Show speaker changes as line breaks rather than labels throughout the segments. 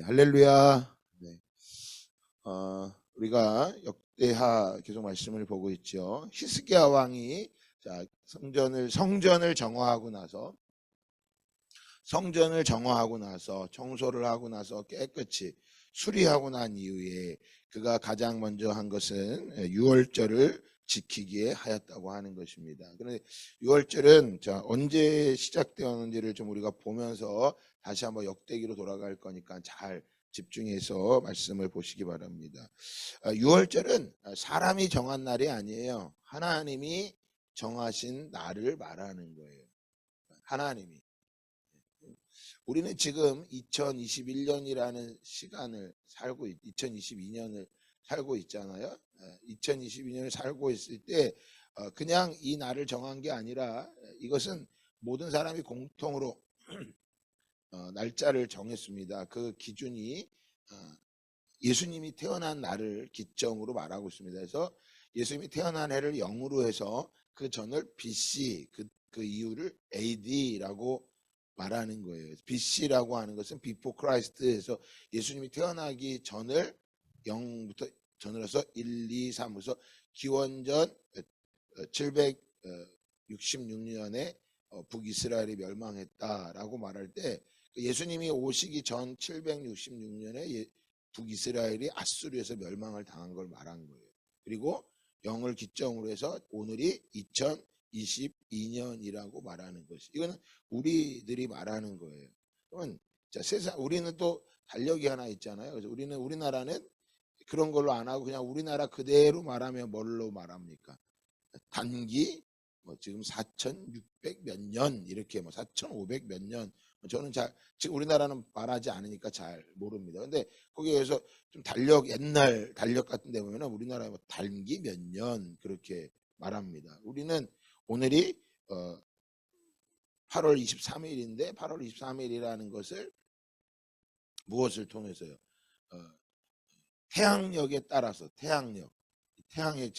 할렐루야. 네. 우리가 역대하 계속 말씀을 보고 있죠. 히스기야 왕이 성전을 정화하고 나서 청소를 하고 나서 깨끗이 수리하고 난 이후에 그가 가장 먼저 한 것은 유월절을 지키기에 하였다고 하는 것입니다. 그런데 유월절은 언제 시작되었는지를 좀 우리가 보면서 다시 한번 역대기로 돌아갈 거니까 잘 집중해서 말씀을 보시기 바랍니다. 유월절은 사람이 정한 날이 아니에요. 하나님이 정하신 날을 말하는 거예요. 하나님이. 우리는 지금 2021년이라는 시간을 2022년을 살고 있잖아요. 2022년을 살고 있을 때 그냥 이 날을 정한 게 아니라 이것은 모든 사람이 공통으로 날짜를 정했습니다. 그 기준이 예수님이 태어난 날을 기점으로 말하고 있습니다. 그래서 예수님이 태어난 해를 0으로 해서 그 전을 BC, 그 이후를 AD라고 말하는 거예요. BC라고 하는 것은 Before Christ에서 예수님이 태어나기 전을 0부터 전을 해서 1, 2, 3에서 기원전 766년에 북이스라엘이 멸망했다라고 말할 때 예수님이 오시기 전 766년에 북이스라엘이 아수르에서 멸망을 당한 걸 말한 거예요. 그리고 0을 기점으로 해서 오늘이 2022년이라고 말하는 것이, 이거는 우리들이 말하는 거예요. 그러면 우리는 또 달력이 하나 있잖아요. 그래서 우리나라는 그런 걸로 안 하고 그냥 우리나라 그대로 말하면 뭘로 말합니까? 단기 지금 4,600 몇 년 이렇게 4,500 몇 년, 저는 지금 우리나라는 말하지 않으니까 잘 모릅니다. 근데 거기에서 좀 옛날 달력 같은 데 보면 우리나라 단기 몇 년 그렇게 말합니다. 우리는 오늘이 8월 23일인데 8월 23일이라는 것을 무엇을 통해서요? 태양력에 따라서 태양의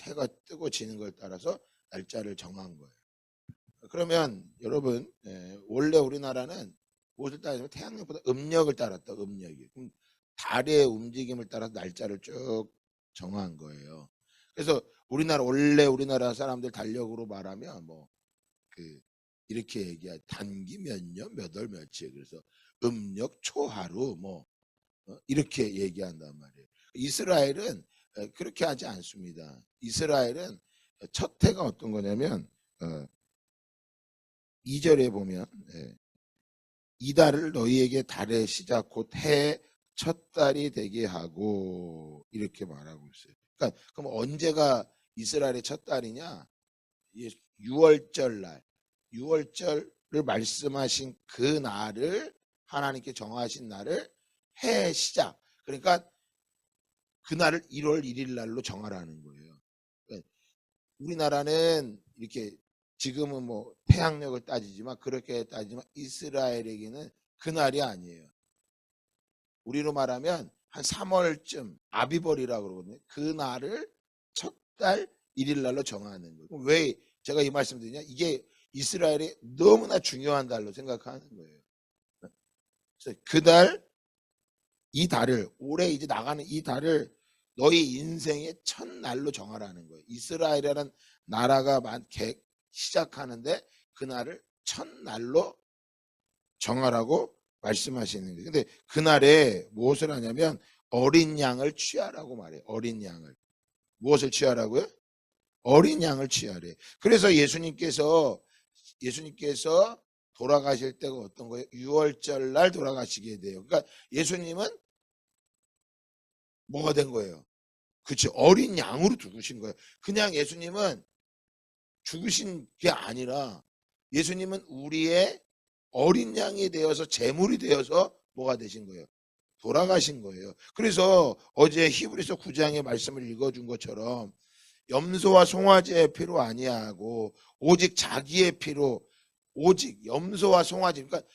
해가 뜨고 지는 걸 따라서 날짜를 정한 거예요. 그러면 여러분, 원래 우리나라는 무엇을 따르냐면 태양력보다 음력을 따랐다. 음력이. 그럼 달의 움직임을 따라서 날짜를 쭉 정한 거예요. 그래서 원래 우리나라 사람들 달력으로 말하면 이렇게 얘기해. 단기 몇 년, 몇 월, 며칠. 그래서 음력 초하루 이렇게 얘기한단 말이에요. 이스라엘은 그렇게 하지 않습니다. 이스라엘은 첫 해가 어떤 거냐면 2절에 보면 이달을 너희에게 달의 시작 곧 해의 첫 달이 되게 하고 이렇게 말하고 있어요. 그러니까 그럼 언제가 이스라엘의 첫 달이냐? 6월절 날, 6월절을 말씀하신 그 날을, 하나님께 정하신 날을 해의 시작, 그러니까 그날을 1월 1일 날로 정하라는 거예요. 그러니까 우리나라는 이렇게 지금은 태양력을 따지지만, 그렇게 따지지만 이스라엘에게는 그날이 아니에요. 우리로 말하면 한 3월쯤 아비벌이라고 그러거든요. 그 날을 첫 달 1일 날로 정하는 거예요. 왜 제가 이 말씀 드리냐? 이게 이스라엘이 너무나 중요한 달로 생각하는 거예요. 그래서 이 달을, 올해 이제 나가는 이 달을 너희 인생의 첫 날로 정하라는 거예요. 이스라엘이라는 나라가 시작하는데 그날을 첫 날로 정하라고 말씀하시는 거예요. 근데 그날에 무엇을 하냐면 어린 양을 취하라고 말해요. 어린 양을. 무엇을 취하라고요? 어린 양을 취하래. 그래서 예수님께서 돌아가실 때가 어떤 거예요? 6월절 날 돌아가시게 돼요. 그러니까 예수님은 뭐가 된 거예요? 그치, 어린 양으로 죽으신 거예요. 그냥 예수님은 죽으신 게 아니라 예수님은 우리의 어린 양이 되어서, 제물이 되어서 뭐가 되신 거예요? 돌아가신 거예요. 그래서 어제 히브리서 9장의 말씀을 읽어준 것처럼 염소와 송아지의 피로 아니하고 오직 자기의 피로, 오직 염소와 송아지, 그러니까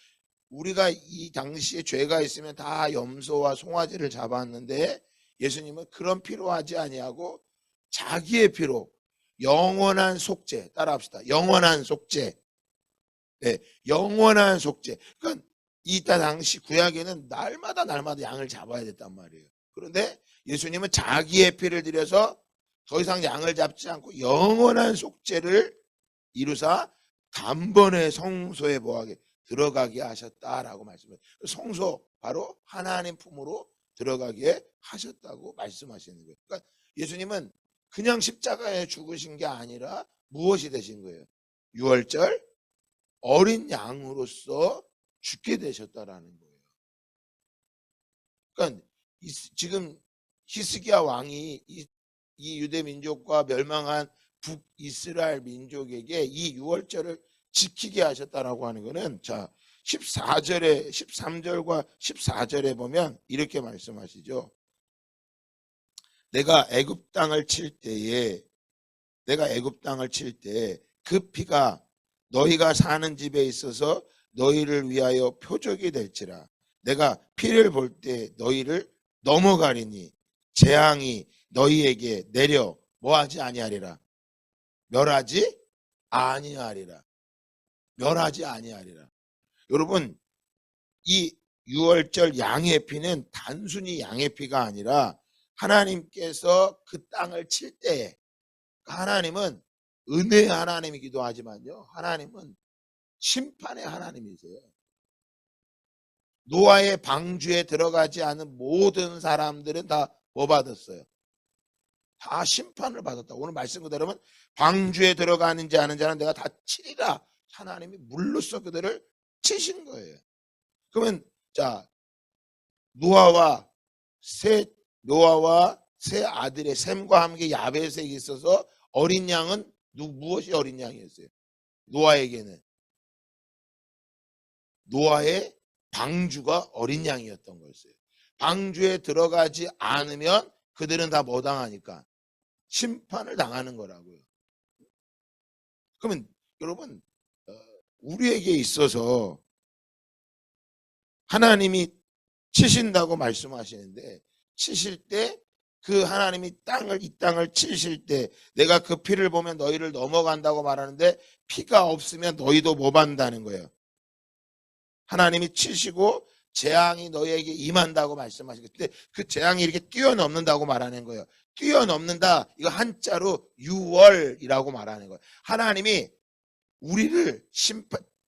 우리가 이 당시에 죄가 있으면 다 염소와 송아지를 잡았는데 예수님은 그런 피로 하지 아니하고 자기의 피로 영원한 속죄, 따라합시다. 영원한 속죄. 네, 영원한 속죄. 그러니까 이때 당시 구약에는 날마다 양을 잡아야 됐단 말이에요. 그런데 예수님은 자기의 피를 들여서 더 이상 양을 잡지 않고 영원한 속죄를 이루사 단번에 성소에 뭐하게 들어가게 하셨다라고 말씀해요. 성소 바로 하나님 품으로 들어가게 하셨다고 말씀하시는 거예요. 그러니까 예수님은 그냥 십자가에 죽으신 게 아니라 무엇이 되신 거예요? 유월절 어린 양으로서 죽게 되셨다라는 거예요. 그러니까 지금 히스기야 왕이 이 유대 민족과 멸망한 북이스라엘 민족에게 이 유월절을 지키게 하셨다라고 하는 것은 자 13절과 14절에 보면 이렇게 말씀하시죠. 내가 애굽 땅을 칠 때에 그 피가 너희가 사는 집에 있어서 너희를 위하여 표적이 될지라. 내가 피를 볼 때 너희를 넘어가리니 재앙이 너희에게 내려 뭐하지 아니하리라. 멸하지 아니하리라. 여러분 이 유월절 양의 피는 단순히 양의 피가 아니라 하나님께서 그 땅을 칠 때에 하나님은 은혜의 하나님이기도 하지만요. 하나님은 심판의 하나님이세요. 노아의 방주에 들어가지 않은 모든 사람들은 다 뭐 받았어요? 다 심판을 받았다. 오늘 말씀 그대로면 방주에 들어가는지 아는 자는 내가 다 치리라. 하나님이 물로써 그들을 치신 거예요. 그러면 자 노아와 세 아들의 셈과 함께 야벳에 있어서 어린 양은 무엇이 어린 양이었어요? 노아에게는 노아의 방주가 어린 양이었던 거였어요. 방주에 들어가지 않으면 그들은 다 뭐 당하니까 심판을 당하는 거라고요. 그러면 여러분 우리에게 있어서 하나님이 치신다고 말씀하시는데 치실 때 그 하나님이 이 땅을 치실 때 내가 그 피를 보면 너희를 넘어간다고 말하는데 피가 없으면 너희도 못 받는다는 거예요. 하나님이 치시고 재앙이 너희에게 임한다고 말씀하시고 근데 그 재앙이 이렇게 뛰어넘는다고 말하는 거예요. 뛰어넘는다 이거 한자로 유월이라고 말하는 거예요. 하나님이 우리를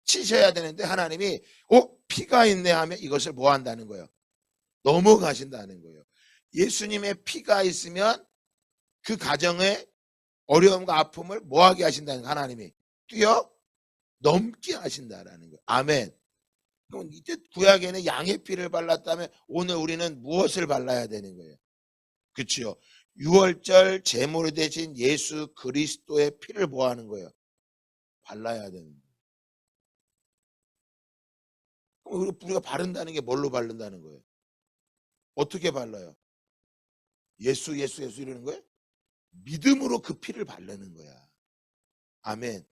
치셔야 되는데 하나님이 피가 있네 하면 이것을 뭐 한다는 거예요? 넘어가신다는 거예요. 예수님의 피가 있으면 그 가정의 어려움과 아픔을 뭐 하게 하신다는 거예요? 하나님이 뛰어넘게 하신다라는 거예요. 아멘. 그럼 이제 구약에는 양의 피를 발랐다면 오늘 우리는 무엇을 발라야 되는 거예요? 그렇죠. 유월절 제물이 되신 예수 그리스도의 피를 뭐 하는 거예요? 발라야 되는 거예요. 우리가 바른다는 게 뭘로 바른다는 거예요? 어떻게 발라요? 예수 이러는 거예요? 믿음으로 그 피를 바르는 거야. 아멘.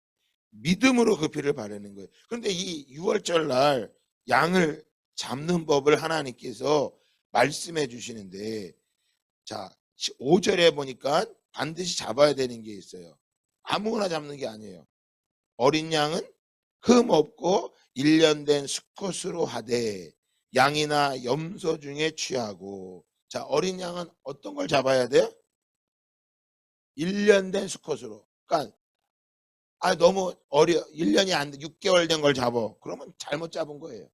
믿음으로 그 피를 바르는 거예요. 그런데 이 유월절 날 양을 잡는 법을 하나님께서 말씀해 주시는데 자 5절에 보니까 반드시 잡아야 되는 게 있어요. 아무거나 잡는 게 아니에요. 어린 양은 흠 없고 1년 된 수컷으로 하되 양이나 염소 중에 취하고 자 어린 양은 어떤 걸 잡아야 돼요? 1년 된 수컷으로. 그러니까 너무 어려 1년이 안 돼. 6개월 된 걸 잡아. 그러면 잘못 잡은 거예요.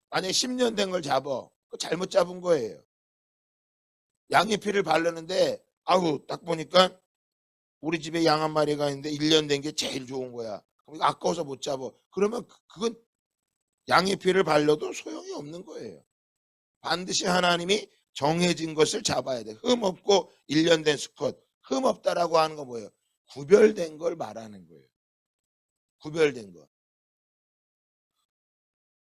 만약에 10년 된 걸 잡아. 그 잘못 잡은 거예요. 양의 피를 바르는데 딱 보니까 우리 집에 양 한 마리가 있는데 1년 된 게 제일 좋은 거야. 그럼 아까워서 못 잡아. 그러면 그건 양의 피를 발라도 소용이 없는 거예요. 반드시 하나님이 정해진 것을 잡아야 돼. 흠 없고 1년 된 수컷. 흠 없다라고 하는 거 뭐예요? 구별된 걸 말하는 거예요. 구별된 거.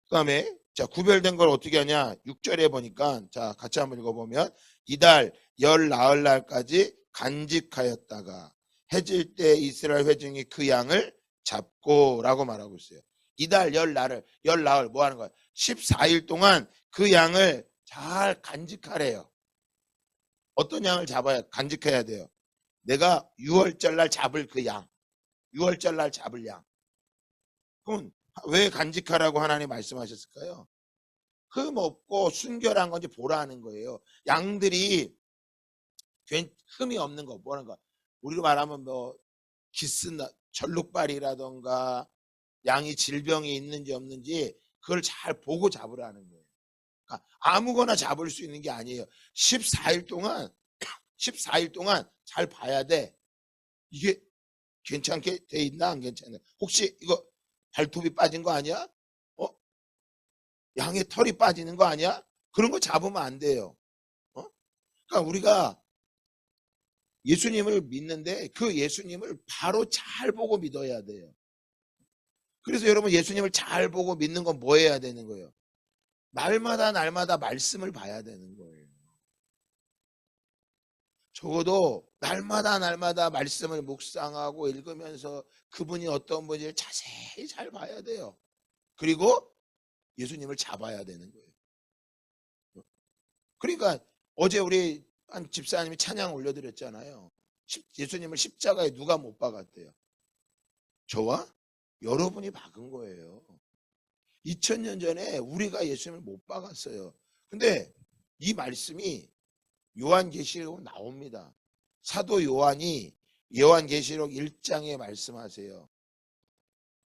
그 다음에 자 구별된 걸 어떻게 하냐 6절에 보니까 자 같이 한번 읽어보면 이달 열 나흘 날까지 간직하였다가 해질 때 이스라엘 회중이 그 양을 잡고 라고 말하고 있어요. 이달 열 나흘 뭐 하는 거야? 14일 동안 그 양을 잘 간직하래요. 어떤 양을 잡아야 간직해야 돼요? 내가 6월절 날 잡을 그 양. 6월절 날 잡을 양. 그럼 왜 간직하라고 하나님 말씀하셨을까요? 흠 없고 순결한 건지 보라는 거예요. 양들이 흠이 없는 거, 뭐라는 거. 우리로 말하면 뭐 기스 절룩발이라던가 양이 질병이 있는지 없는지 그걸 잘 보고 잡으라는 거예요. 그러니까 아무거나 잡을 수 있는 게 아니에요. 14일 동안 14일 동안 잘 봐야 돼. 이게 괜찮게 돼 있나 안 괜찮나. 혹시 이거 발톱이 빠진 거 아니야? 어? 양의 털이 빠지는 거 아니야? 그런 거 잡으면 안 돼요. 그러니까 우리가 예수님을 믿는데 그 예수님을 바로 잘 보고 믿어야 돼요. 그래서 여러분 예수님을 잘 보고 믿는 건 뭐 해야 되는 거예요? 날마다 말씀을 봐야 되는 거예요. 적어도 날마다 말씀을 묵상하고 읽으면서 그분이 어떤 분인지 자세히 잘 봐야 돼요. 그리고 예수님을 잡아야 되는 거예요. 그러니까 어제 우리 한 집사님이 찬양 올려드렸잖아요. 예수님을 십자가에 누가 못 박았대요? 저와 여러분이 박은 거예요. 2000년 전에 우리가 예수님을 못 박았어요. 근데 이 말씀이 요한계시록에 나옵니다. 사도 요한이 요한계시록 1장에 말씀하세요.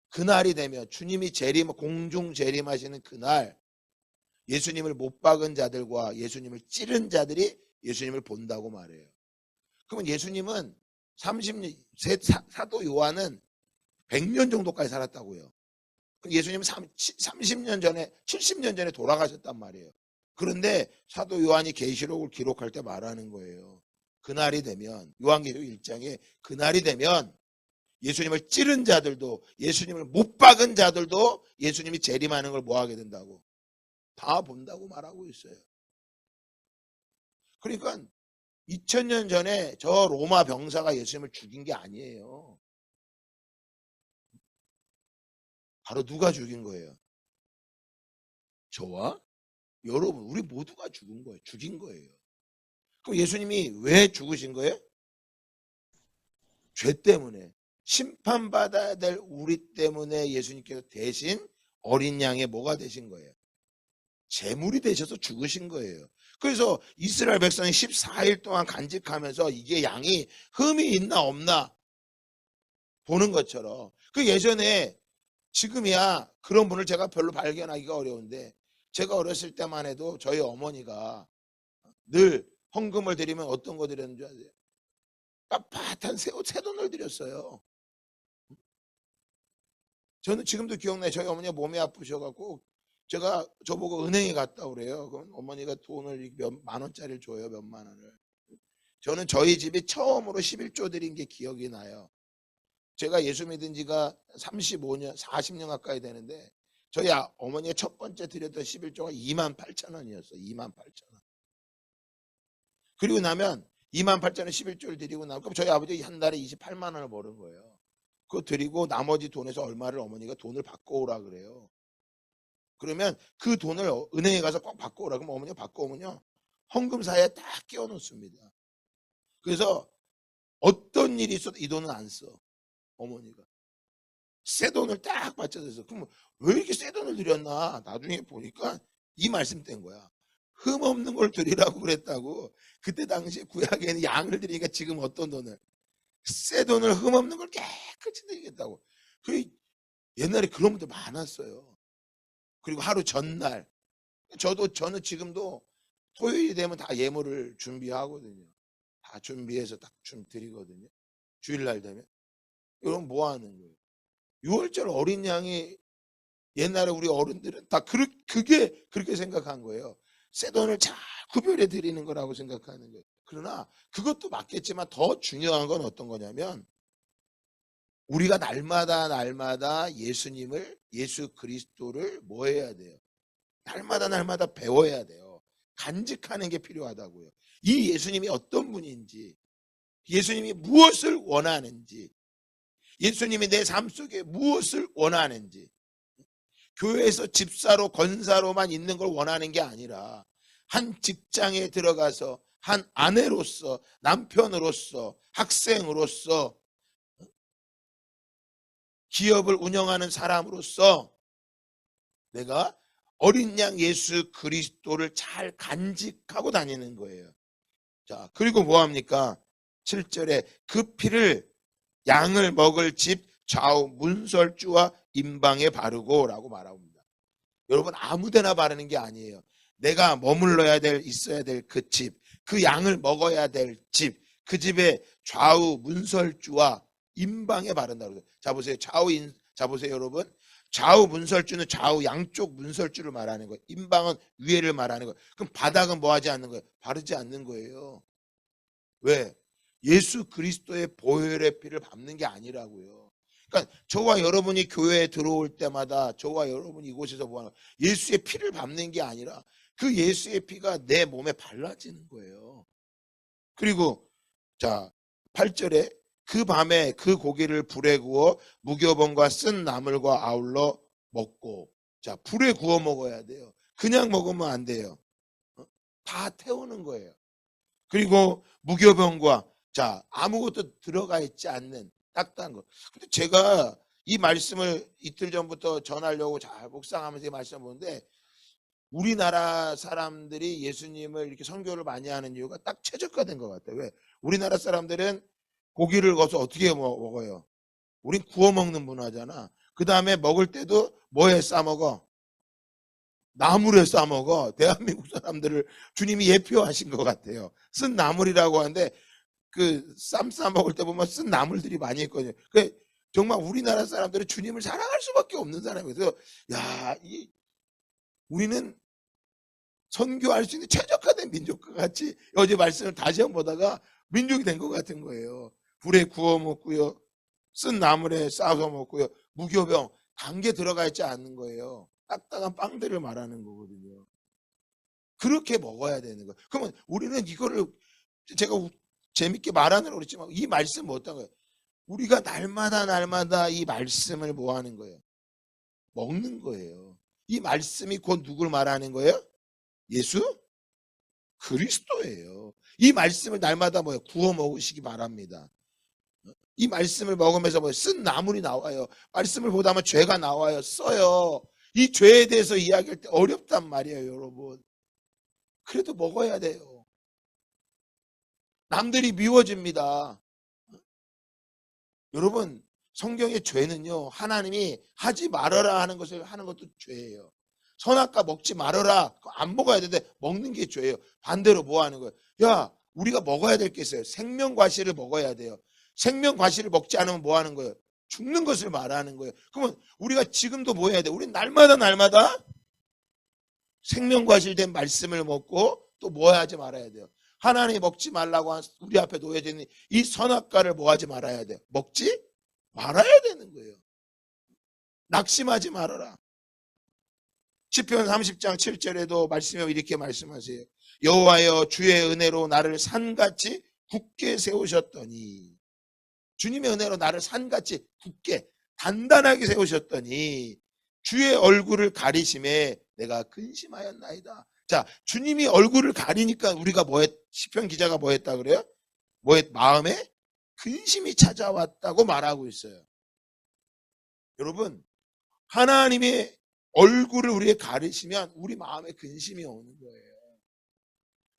그날이 되면 주님이 공중 재림하시는 그날 예수님을 못 박은 자들과 예수님을 찌른 자들이 예수님을 본다고 말해요. 그러면 예수님은 30년, 사도 요한은 100년 정도까지 살았다고요. 예수님은 30년 전에 70년 전에 돌아가셨단 말이에요. 그런데 사도 요한이 계시록을 기록할 때 말하는 거예요. 그날이 되면 요한계시록 1장에 그날이 되면 예수님을 찌른 자들도 예수님을 못 박은 자들도 예수님이 재림하는 걸 뭐 하게 된다고? 다 본다고 말하고 있어요. 그러니까 2000년 전에 저 로마 병사가 예수님을 죽인 게 아니에요. 바로 누가 죽인 거예요? 저와 여러분, 우리 모두가 죽은 거예요. 죽인 거예요. 그럼 예수님이 왜 죽으신 거예요? 죄 때문에. 심판받아야 될 우리 때문에 예수님께서 대신 어린 양의 뭐가 되신 거예요? 제물이 되셔서 죽으신 거예요. 그래서 이스라엘 백성이 14일 동안 간직하면서 이게 양이 흠이 있나 없나 보는 것처럼, 그 예전에 지금이야 그런 분을 제가 별로 발견하기가 어려운데, 제가 어렸을 때만 해도 저희 어머니가 늘 헌금을 드리면 어떤 거 드렸는지 아세요? 빳빳한 새 돈을 드렸어요. 저는 지금도 기억나요. 저희 어머니가 몸이 아프셔갖고 제가 저보고 은행에 갔다 그래요. 그럼 어머니가 돈을 몇만 원짜리를 줘요. 몇만 원을. 저는 저희 집이 처음으로 11조 드린 게 기억이 나요. 제가 예수 믿은 지가 35년, 40년 가까이 되는데 저희 어머니가 첫 번째 드렸던 11조가 28,000원이었어요. 28,000원. 그리고 나면 28,000원 11조를 드리고 나면 그럼 저희 아버지 한 달에 28만 원을 버는 거예요. 그거 드리고 나머지 돈에서 얼마를 어머니가 돈을 바꿔오라 그래요. 그러면 그 돈을 은행에 가서 꼭 바꿔오라. 그럼 어머니가 바꿔오면요, 헌금사에 딱 끼워 놓습니다. 그래서 어떤 일이 있어도 이 돈은 안 써. 어머니가 새 돈을 딱 받쳐서. 그럼 왜 이렇게 새 돈을 드렸나 나중에 보니까 이 말씀 된 거야. 흠 없는 걸 드리라고 그랬다고. 그때 당시에 구약에는 양을 드리니까 지금 어떤 돈을, 새 돈을 흠 없는 걸 깨끗이 드리겠다고. 그 옛날에 그런 분들 많았어요. 그리고 하루 전날 저는 지금도 토요일이 되면 다 예물을 준비하거든요. 다 준비해서 딱 좀 드리거든요. 주일날 되면. 이건 뭐 하는 거예요? 6월절 어린 양이, 옛날에 우리 어른들은 다 그게 그렇게 생각한 거예요. 새 돈을 잘 구별해 드리는 거라고 생각하는 거예요. 그러나 그것도 맞겠지만 더 중요한 건 어떤 거냐면, 우리가 날마다 예수님을, 예수 그리스도를 뭐 해야 돼요? 날마다 배워야 돼요. 간직하는 게 필요하다고요. 이 예수님이 어떤 분인지, 예수님이 무엇을 원하는지, 예수님이 내 삶 속에 무엇을 원하는지, 교회에서 집사로 권사로만 있는 걸 원하는 게 아니라 한 직장에 들어가서 한 아내로서, 남편으로서, 학생으로서, 기업을 운영하는 사람으로서 내가 어린 양 예수 그리스도를 잘 간직하고 다니는 거예요. 자, 그리고 뭐 합니까? 7절에 그 피를 양을 먹을 집 좌우 문설주와 임방에 바르고 라고 말합니다. 여러분, 아무데나 바르는 게 아니에요. 내가 머물러야 될, 있어야 될 그 집, 그 양을 먹어야 될 집, 그 집의 좌우 문설주와 임방에 바른다고 해요. 자, 보세요. 자, 보세요, 여러분. 좌우 문설주는 좌우 양쪽 문설주를 말하는 거예요. 임방은 위에를 말하는 거예요. 그럼 바닥은 뭐 하지 않는 거예요? 바르지 않는 거예요. 왜? 예수 그리스도의 보혈의 피를 밟는 게 아니라고요. 그러니까 저와 여러분이 교회에 들어올 때마다 저와 여러분이 이곳에서 보는 예수의 피를 밟는 게 아니라 그 예수의 피가 내 몸에 발라지는 거예요. 그리고 자, 8절에 그 밤에 그 고기를 불에 구워 무교병과 쓴 나물과 아울러 먹고, 자, 불에 구워 먹어야 돼요. 그냥 먹으면 안 돼요. 다 태우는 거예요. 그리고 무교병과, 자, 아무것도 들어가 있지 않는 딱딱한 거. 근데 제가 이 말씀을 이틀 전부터 전하려고 잘 묵상하면서 이 말씀을 보는데, 우리나라 사람들이 예수님을 이렇게 선교를 많이 하는 이유가 딱 최적화된 것 같아요. 왜? 우리나라 사람들은 고기를 거서 어떻게 먹어요? 우린 구워 먹는 문화잖아. 그 다음에 먹을 때도 뭐에 싸 먹어? 나물에 싸 먹어. 대한민국 사람들을 주님이 예표하신 것 같아요. 쓴 나물이라고 하는데 그 쌈 싸 먹을 때 보면 쓴 나물들이 많이 있거든요. 그 정말 우리나라 사람들은 주님을 사랑할 수밖에 없는 사람이에요. 그래서 야, 우리는 선교할 수 있는 최적화된 민족과 같이 어제 말씀을 다시 한번 보다가 민족이 된 것 같은 거예요. 불에 구워 먹고요, 쓴 나물에 싸서 먹고요, 무교병 단 게 들어가 있지 않는 거예요. 딱딱한 빵들을 말하는 거거든요. 그렇게 먹어야 되는 거예요. 그러면 우리는 이거를, 제가 재밌게 말하느라고 그랬지만 이 말씀은 어떤 거예요? 우리가 날마다 이 말씀을 뭐 하는 거예요? 먹는 거예요. 이 말씀이 곧 누굴 말하는 거예요? 예수 그리스도예요. 이 말씀을 날마다 뭐예요? 구워 먹으시기 바랍니다. 이 말씀을 먹으면서 뭐 쓴 나물이 나와요. 말씀을 보다 보면 죄가 나와요. 써요. 이 죄에 대해서 이야기할 때 어렵단 말이에요, 여러분. 그래도 먹어야 돼요. 남들이 미워집니다. 여러분, 성경의 죄는요, 하나님이 하지 말아라 하는 것을 하는 것도 죄예요. 선악과 먹지 말아라, 안 먹어야 되는데 먹는 게 죄예요. 반대로 뭐 하는 거예요? 야, 우리가 먹어야 될 게 있어요. 생명과실을 먹어야 돼요. 생명과실을 먹지 않으면 뭐 하는 거예요? 죽는 것을 말하는 거예요. 그러면 우리가 지금도 뭐 해야 돼요? 우리는 날마다 생명과실된 말씀을 먹고 또 뭐 하지 말아야 돼요? 하나님이 먹지 말라고 한 우리 앞에 놓여져 있는 이 선악과를 뭐 하지 말아야 돼요? 먹지 말아야 되는 거예요. 낙심하지 말아라. 시편 30장 7절에도 말씀에 이렇게 말씀하세요. 여호와여, 주의 은혜로 나를 산같이 굳게 세우셨더니, 주님의 은혜로 나를 산같이 굳게 단단하게 세우셨더니 주의 얼굴을 가리심에 내가 근심하였나이다. 자, 주님이 얼굴을 가리니까 우리가 시편 기자가 뭐 했다 그래요? 마음에 근심이 찾아왔다고 말하고 있어요. 여러분, 하나님의 얼굴을 우리에 가리시면 우리 마음에 근심이 오는 거예요.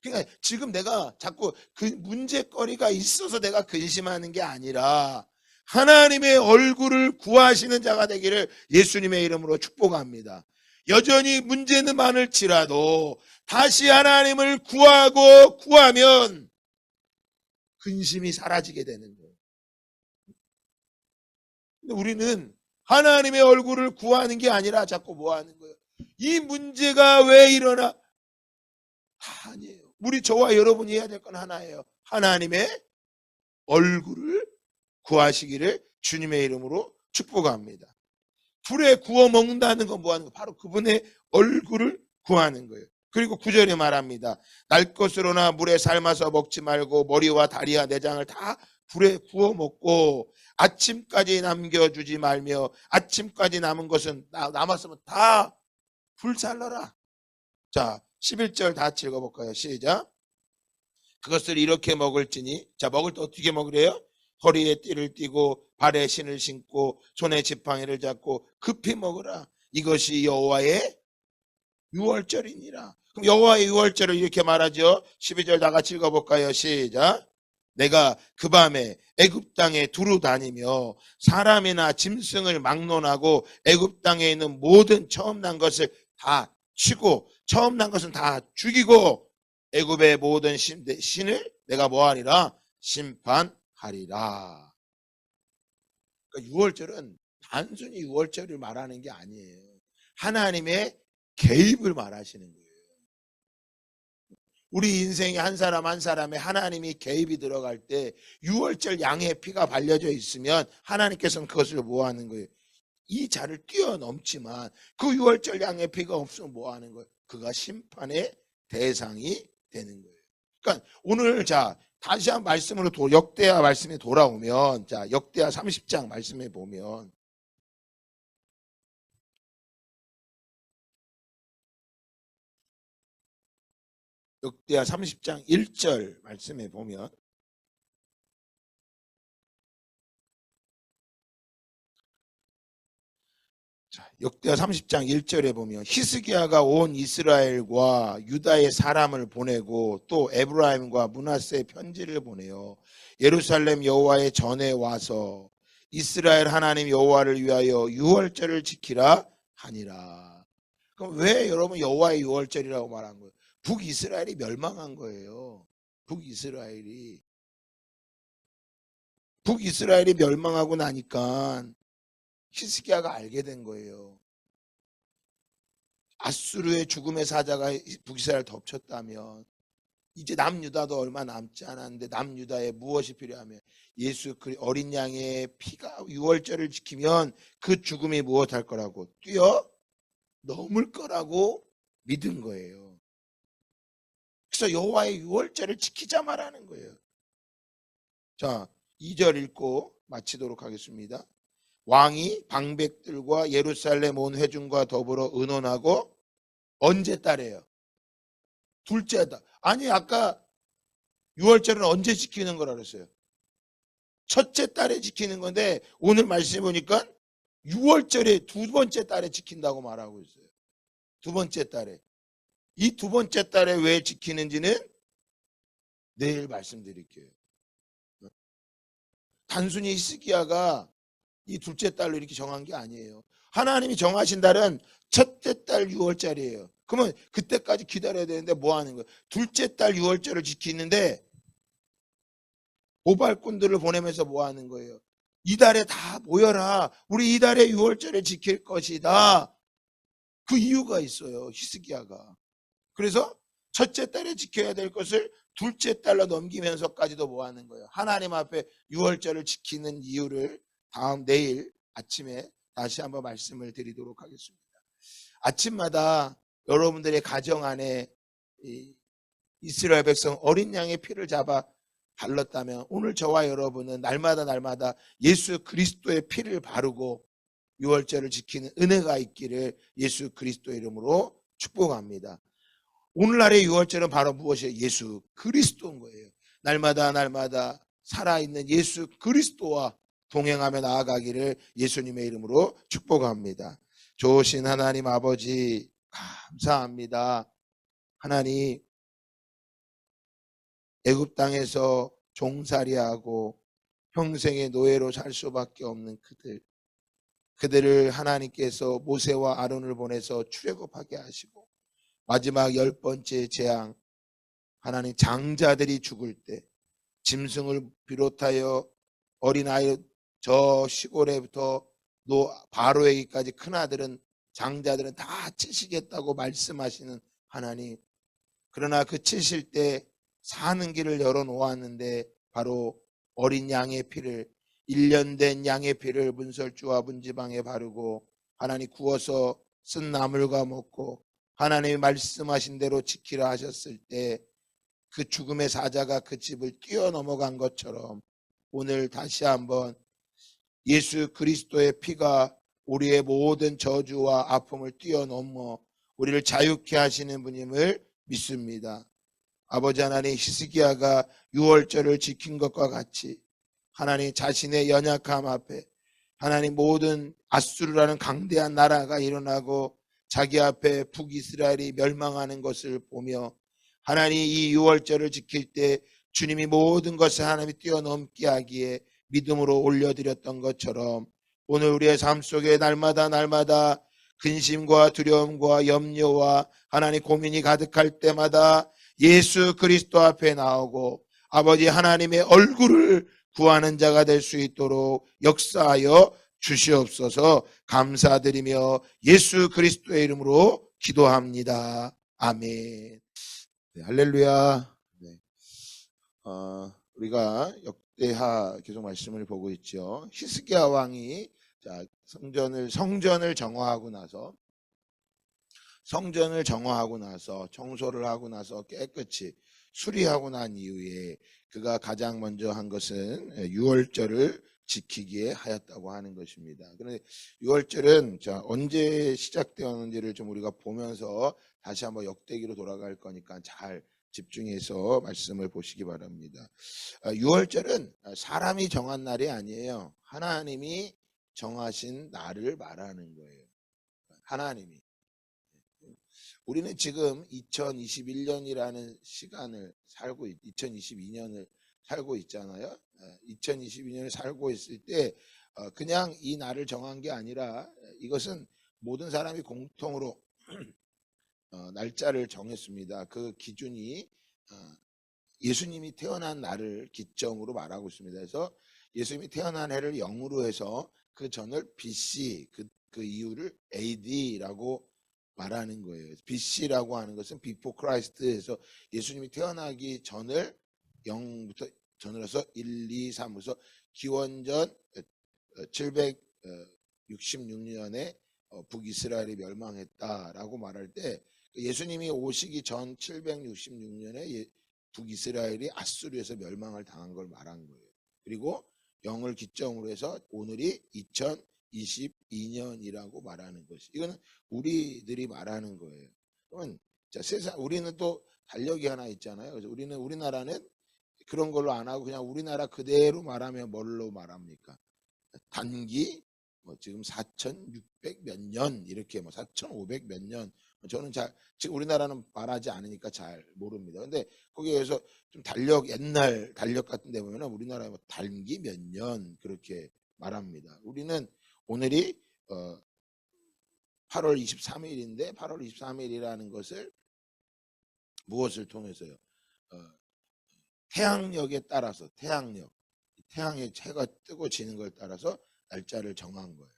그러니까 지금 내가 자꾸 그 문제거리가 있어서 내가 근심하는 게 아니라 하나님의 얼굴을 구하시는 자가 되기를 예수님의 이름으로 축복합니다. 여전히 문제는 많을지라도 다시 하나님을 구하면 근심이 사라지게 되는 거예요. 근데 우리는 하나님의 얼굴을 구하는 게 아니라 자꾸 뭐 하는 거예요? 이 문제가 왜 일어나? 아니에요. 우리 저와 여러분이 해야 될 건 하나예요. 하나님의 얼굴을 구하시기를 주님의 이름으로 축복합니다. 불에 구워 먹는다는 건 뭐 하는 거예요? 바로 그분의 얼굴을 구하는 거예요. 그리고 9절에 말합니다. 날 것으로나 물에 삶아서 먹지 말고 머리와 다리와 내장을 다 불에 구워 먹고 아침까지 남겨주지 말며 아침까지 남은 것은 남았으면 다 불살라라. 자, 11절 다 같이 읽어볼까요? 시작. 그것을 이렇게 먹을지니, 자, 먹을 때 어떻게 먹으래요? 허리에 띠를 띠고 발에 신을 신고 손에 지팡이를 잡고 급히 먹으라. 이것이 여호와의 유월절이니라. 그럼 여호와의 유월절을 이렇게 말하죠. 12절 다 같이 읽어볼까요? 시작. 내가 그 밤에 애굽 땅에 두루 다니며 사람이나 짐승을 막론하고 애굽 땅에 있는 모든 처음 난 것을 다 치고 처음 난 것은 다 죽이고 애굽의 모든 신을 내가 뭐하리라? 심판하리라. 그러니까 유월절은 단순히 유월절을 말하는 게 아니에요. 하나님의 개입을 말하시는 거예요. 우리 인생에 한 사람 한 사람의 하나님이 개입이 들어갈 때 유월절 양의 피가 발려져 있으면 하나님께서는 그것을 뭐 하는 거예요? 이 자를 뛰어넘지만 그 유월절 양의 피가 없으면 뭐 하는 거예요? 그가 심판의 대상이 되는 거예요. 그러니까 오늘 자 다시 한 말씀으로 역대하 말씀에 돌아오면 자 역대하 30장 말씀에 보면 역대하 30장 1절 말씀에 보면 역대하 30장 1절에 보면 히스기야가 온 이스라엘과 유다의 사람을 보내고 또 에브라임과 므낫세의 편지를 보내요. 예루살렘 여호와의 전에 와서 이스라엘 하나님 여호와를 위하여 유월절을 지키라 하니라. 그럼 왜 여러분 여호와의 유월절이라고 말한 거예요? 북이스라엘이 멸망한 거예요. 북이스라엘이 멸망하고 나니까 히스기야가 알게 된 거예요. 아수르의 죽음의 사자가 북이스라엘을 덮쳤다면 이제 남유다도 얼마 남지 않았는데 남유다에 무엇이 필요하면 예수 어린 양의 피가 유월절을 지키면 그 죽음이 무엇할 거라고 뛰어넘을 거라고 믿은 거예요. 그래서 여호와의 유월절을 지키자 말하는 거예요. 자, 2절 읽고 마치도록 하겠습니다. 왕이 방백들과 예루살렘 온 회중과 더불어 의논하고 언제 따래요? 둘째 달. 아니 아까 유월절은 언제 지키는 거라 그랬어요? 첫째 달에 지키는 건데 오늘 말씀해 보니까 유월절에 두 번째 달에 지킨다고 말하고 있어요. 두 번째 달에. 이 두 번째 달에 왜 지키는지는 내일 말씀드릴게요. 단순히 히스기야가 이 둘째 달로 이렇게 정한 게 아니에요. 하나님이 정하신 달은 첫째 달 6월절이에요. 그러면 그때까지 기다려야 되는데 뭐 하는 거예요? 둘째 달 6월절을 지키는데 모발꾼들을 보내면서 뭐 하는 거예요? 이달에 다 모여라. 우리 이달에 6월절을 지킬 것이다. 그 이유가 있어요. 히스기야가. 그래서 첫째 달에 지켜야 될 것을 둘째 달로 넘기면서까지도 뭐 하는 거예요? 하나님 앞에 6월절을 지키는 이유를 내일 아침에 다시 한번 말씀을 드리도록 하겠습니다. 아침마다 여러분들의 가정 안에 이스라엘 백성 어린 양의 피를 잡아 발랐다면 오늘 저와 여러분은 날마다 예수 그리스도의 피를 바르고 6월절을 지키는 은혜가 있기를 예수 그리스도 이름으로 축복합니다. 오늘날의 6월절은 바로 무엇이에요? 예수 그리스도인 거예요. 날마다 살아있는 예수 그리스도와 동행하며 나아가기를 예수님의 이름으로 축복합니다. 좋으신 하나님 아버지 감사합니다. 하나님 애굽 땅에서 종살이하고 평생의 노예로 살 수밖에 없는 그들을 하나님께서 모세와 아론을 보내서 출애굽하게 하시고 마지막 10번째 재앙 하나님 장자들이 죽을 때 짐승을 비롯하여 어린아이 저 시골에부터 바로에게까지 큰아들은 장자들은 다 치시겠다고 말씀하시는 하나님, 그러나 그 치실 때 사는 길을 열어놓았는데 바로 어린 양의 피를 1년 된 양의 피를 문설주와 문지방에 바르고 하나님 구워서 쓴 나물과 먹고 하나님이 말씀하신 대로 지키라 하셨을 때 그 죽음의 사자가 그 집을 뛰어넘어간 것처럼 오늘 다시 한번 예수 그리스도의 피가 우리의 모든 저주와 아픔을 뛰어넘어 우리를 자유케 하시는 분임을 믿습니다. 아버지 하나님, 히스기야가 6월절을 지킨 것과 같이 하나님 자신의 연약함 앞에 하나님 모든 아수르라는 강대한 나라가 일어나고 자기 앞에 북이스라엘이 멸망하는 것을 보며 하나님 이 유월절을 지킬 때 주님이 모든 것을 하나님이 뛰어넘게 하기에 믿음으로 올려드렸던 것처럼 오늘 우리의 삶 속에 날마다 근심과 두려움과 염려와 하나님 고민이 가득할 때마다 예수 그리스도 앞에 나오고 아버지 하나님의 얼굴을 구하는 자가 될 수 있도록 역사하여 주시옵소서. 감사드리며 예수 그리스도의 이름으로 기도합니다. 아멘. 네, 할렐루야. 네. 우리가 역대하 계속 말씀을 보고 있죠. 히스기야 왕이 성전을 정화하고 나서 청소를 하고 나서 깨끗이 수리하고 난 이후에 그가 가장 먼저 한 것은 유월절을 지키게 하였다고 하는 것입니다. 그런데 유월절은 언제 시작되었는지를 좀 우리가 보면서 다시 한번 역대기로 돌아갈 거니까 잘 집중해서 말씀을 보시기 바랍니다. 유월절은 사람이 정한 날이 아니에요. 하나님이 정하신 날을 말하는 거예요. 하나님이. 우리는 지금 2021년이라는 시간을 2022년을 살고 있잖아요. 2022년을 살고 있을 때 그냥 이 날을 정한 게 아니라 이것은 모든 사람이 공통으로 날짜를 정했습니다. 그 기준이 예수님이 태어난 날을 기점으로 말하고 있습니다. 그래서 예수님이 태어난 해를 0으로 해서 그 전을 BC, 그 이후를 AD라고 말하는 거예요. BC라고 하는 것은 Before Christ에서 예수님이 태어나기 전을 0부터 전을 해서 1, 2, 3에서 기원전 766년에 북이스라엘이 멸망했다라고 말할 때 예수님이 오시기 전 766년에 북이스라엘이 아수르에서 멸망을 당한 걸 말한 거예요. 그리고 0을 기점으로 해서 오늘이 2022년이라고 말하는 것이, 이거는 우리들이 말하는 거예요. 그러면 우리는 또 달력이 하나 있잖아요. 그래서 우리나라는 그런 걸로 안 하고 그냥 우리나라 그대로 말하면 뭘로 말합니까? 단기 지금 4,600 몇 년 이렇게 4,500 몇 년, 저는 지금 우리나라는 말하지 않으니까 잘 모릅니다. 근데 거기에서 좀 옛날 달력 같은 데 보면 우리나라에 단기 몇 년 그렇게 말합니다. 우리는 오늘이 8월 23일인데 8월 23일이라는 것을 무엇을 통해서요? 태양력에 따라서 태양의 해가 뜨고 지는 걸 따라서 날짜를 정한 거예요.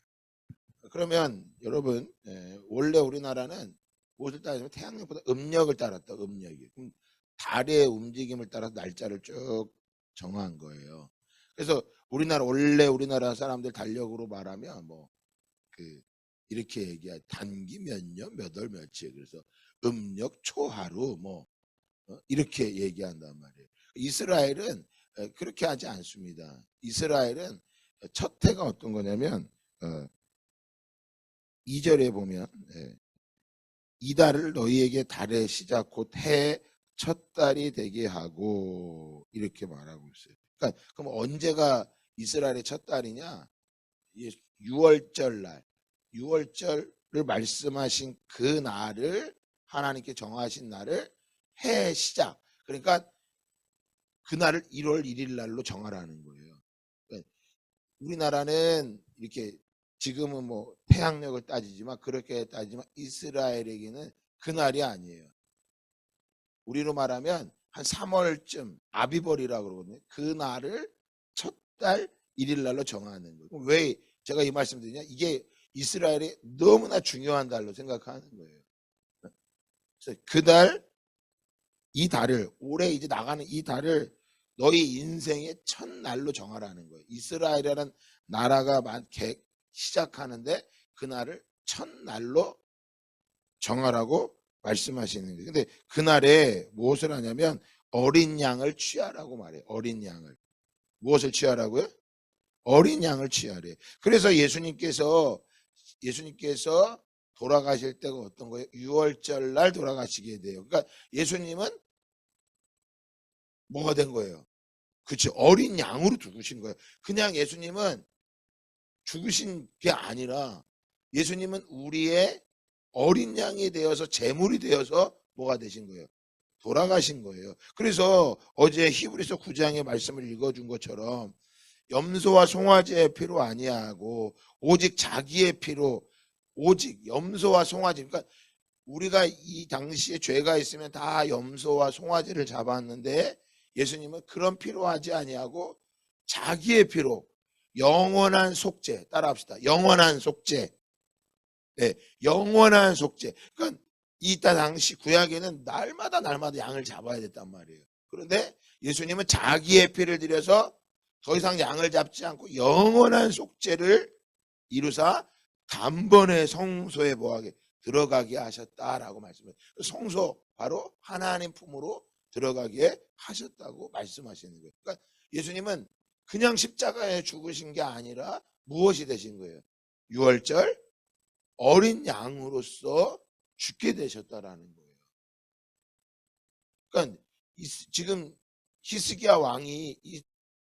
그러면 여러분, 원래 우리나라는 무엇을 따르면 태양력보다 음력을 따랐다. 음력이. 그럼 달의 움직임을 따라서 날짜를 쭉 정한 거예요. 그래서 원래 우리나라 사람들 달력으로 말하면 이렇게 얘기해. 단기 몇 년, 몇 월, 며칠. 그래서 음력 초하루 이렇게 얘기한단 말이에요. 이스라엘은 그렇게 하지 않습니다. 이스라엘은 첫 해가 어떤 거냐면 2절에 보면 이달을 너희에게 달의 시작 곧 해의 첫 달이 되게 하고 이렇게 말하고 있어요. 그러니까 그럼 언제가 이스라엘의 첫 달이냐? 6월절 날, 6월절을 말씀하신 그 날을, 하나님께 정하신 날을 해의 시작, 그러니까 그 날을 1월 1일 날로 정하라는 거예요. 그러니까 우리나라는 이렇게 지금은 태양력을 따지지만, 그렇게 따지지만 이스라엘에게는 그 날이 아니에요. 우리로 말하면 한 3월쯤 아비벌이라고 그러거든요. 그 날을 첫 달 1일 날로 정하는 거예요. 왜 제가 이 말씀 드리냐? 이게 이스라엘이 너무나 중요한 달로 생각하는 거예요. 그래서 이 달을, 올해 이제 나가는 이 달을 너희 인생의 첫 날로 정하라는 거예요. 이스라엘이라는 나라가 시작하는데 그 날을 첫 날로 정하라고 말씀하시는 거예요. 근데 그날에 무엇을 하냐면 어린 양을 취하라고 말해요. 어린 양을. 무엇을 취하라고요? 어린 양을 취하래. 그래서 예수님께서 돌아가실 때가 어떤 거예요? 6월절 날 돌아가시게 돼요. 그러니까 예수님은 뭐가 된 거예요? 그렇죠. 어린 양으로 죽으신 거예요. 그냥 예수님은 죽으신 게 아니라 예수님은 우리의 어린 양이 되어서 제물이 되어서 뭐가 되신 거예요? 돌아가신 거예요. 그래서 어제 히브리서 9장의 말씀을 읽어준 것처럼 염소와 송아지의 피로 아니하고 오직 자기의 피로, 오직 염소와 송아지, 그러니까 우리가 이 당시에 죄가 있으면 다 염소와 송아지를 잡았는데 예수님은 그런 피로 하지 아니하고 자기의 피로 영원한 속죄, 따라합시다. 영원한 속죄. 네, 영원한 속죄. 그러니까 이따 당시 구약에는 날마다 양을 잡아야 됐단 말이에요. 그런데 예수님은 자기의 피를 들여서 더 이상 양을 잡지 않고 영원한 속죄를 이루사 단번에 성소에 뭐하게 들어가게 하셨다라고 말씀해요. 성소 바로 하나님 품으로 들어가게 하셨다고 말씀하시는 거예요. 그러니까 예수님은 그냥 십자가에 죽으신 게 아니라 무엇이 되신 거예요? 유월절 어린 양으로서 죽게 되셨다라는 거예요. 그러니까 지금 히스기야 왕이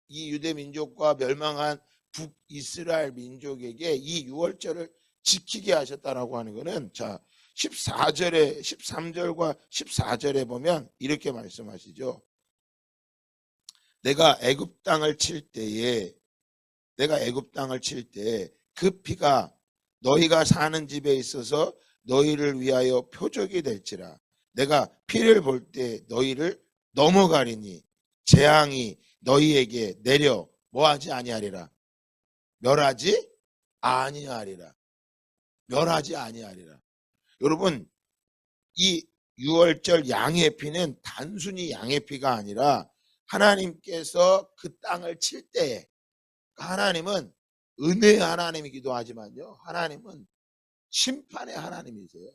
이 유대 민족과 멸망한 북이스라엘 민족에게 이 유월절을 지키게 하셨다라고 하는 것은 자 13절과 14절에 보면 이렇게 말씀하시죠. 내가 애굽 땅을 칠 때에 그 피가 너희가 사는 집에 있어서 너희를 위하여 표적이 될지라. 내가 피를 볼 때 너희를 넘어가리니 재앙이 너희에게 내려 뭐하지 아니하리라. 멸하지 아니하리라. 여러분, 이 유월절 양의 피는 단순히 양의 피가 아니라 하나님께서 그 땅을 칠 때에 하나님은 은혜의 하나님이기도 하지만요, 하나님은 심판의 하나님이세요.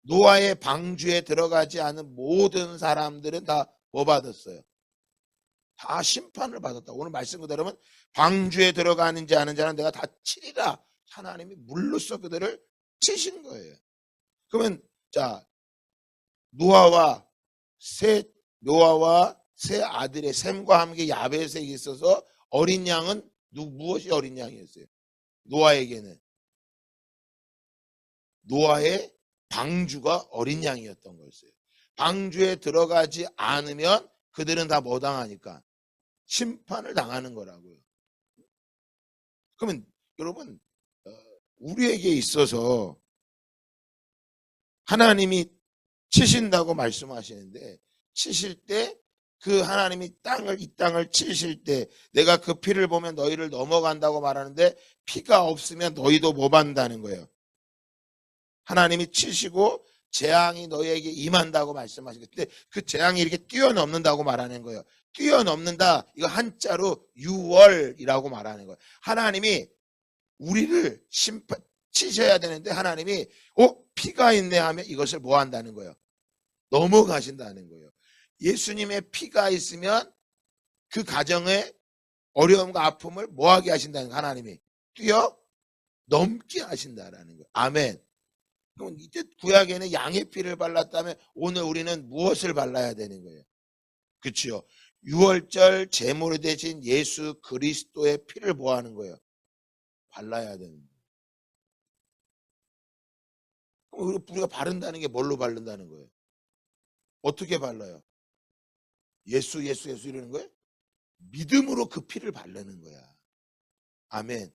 노아의 방주에 들어가지 않은 모든 사람들은 다 뭐 받았어요? 다 심판을 받았다. 오늘 말씀 그대로면 방주에 들어가는지 아는 자는 내가 다 치리라. 하나님이 물로써 그들을 치신 거예요. 그러면 자 노아와 세 아들의 셈과 함께 야벳에 있어서 어린 양은 무엇이 어린 양이었어요? 노아에게는 노아의 방주가 어린 양이었던 거였어요. 방주에 들어가지 않으면 그들은 다 뭐 당하니까? 심판을 당하는 거라고요. 그러면 여러분 우리에게 있어서 하나님이 치신다고 말씀하시는데 치실 때 그 하나님이 이 땅을 치실 때 내가 그 피를 보면 너희를 넘어간다고 말하는데 피가 없으면 너희도 뭐 받는다는 거예요. 하나님이 치시고 재앙이 너희에게 임한다고 말씀하시고 근데 그 재앙이 이렇게 뛰어넘는다고 말하는 거예요. 뛰어넘는다 이거 한자로 유월이라고 말하는 거예요. 하나님이 우리를 치셔야 되는데 하나님이 피가 있네 하면 이것을 뭐 한다는 거예요? 넘어가신다는 거예요. 예수님의 피가 있으면 그 가정의 어려움과 아픔을 뭐하게 하신다는 거예요? 하나님이 뛰어넘게 하신다라는 거예요. 아멘. 그럼 이때 구약에는 양의 피를 발랐다면 오늘 우리는 무엇을 발라야 되는 거예요? 그렇죠. 유월절 제물이 되신 예수 그리스도의 피를 뭐 하는 거예요? 발라야 되는 거예요. 우리가 바른다는 게 뭘로 바른다는 거예요? 어떻게 발라요? 예수 이러는 거예요? 믿음으로 그 피를 바르는 거야. 아멘.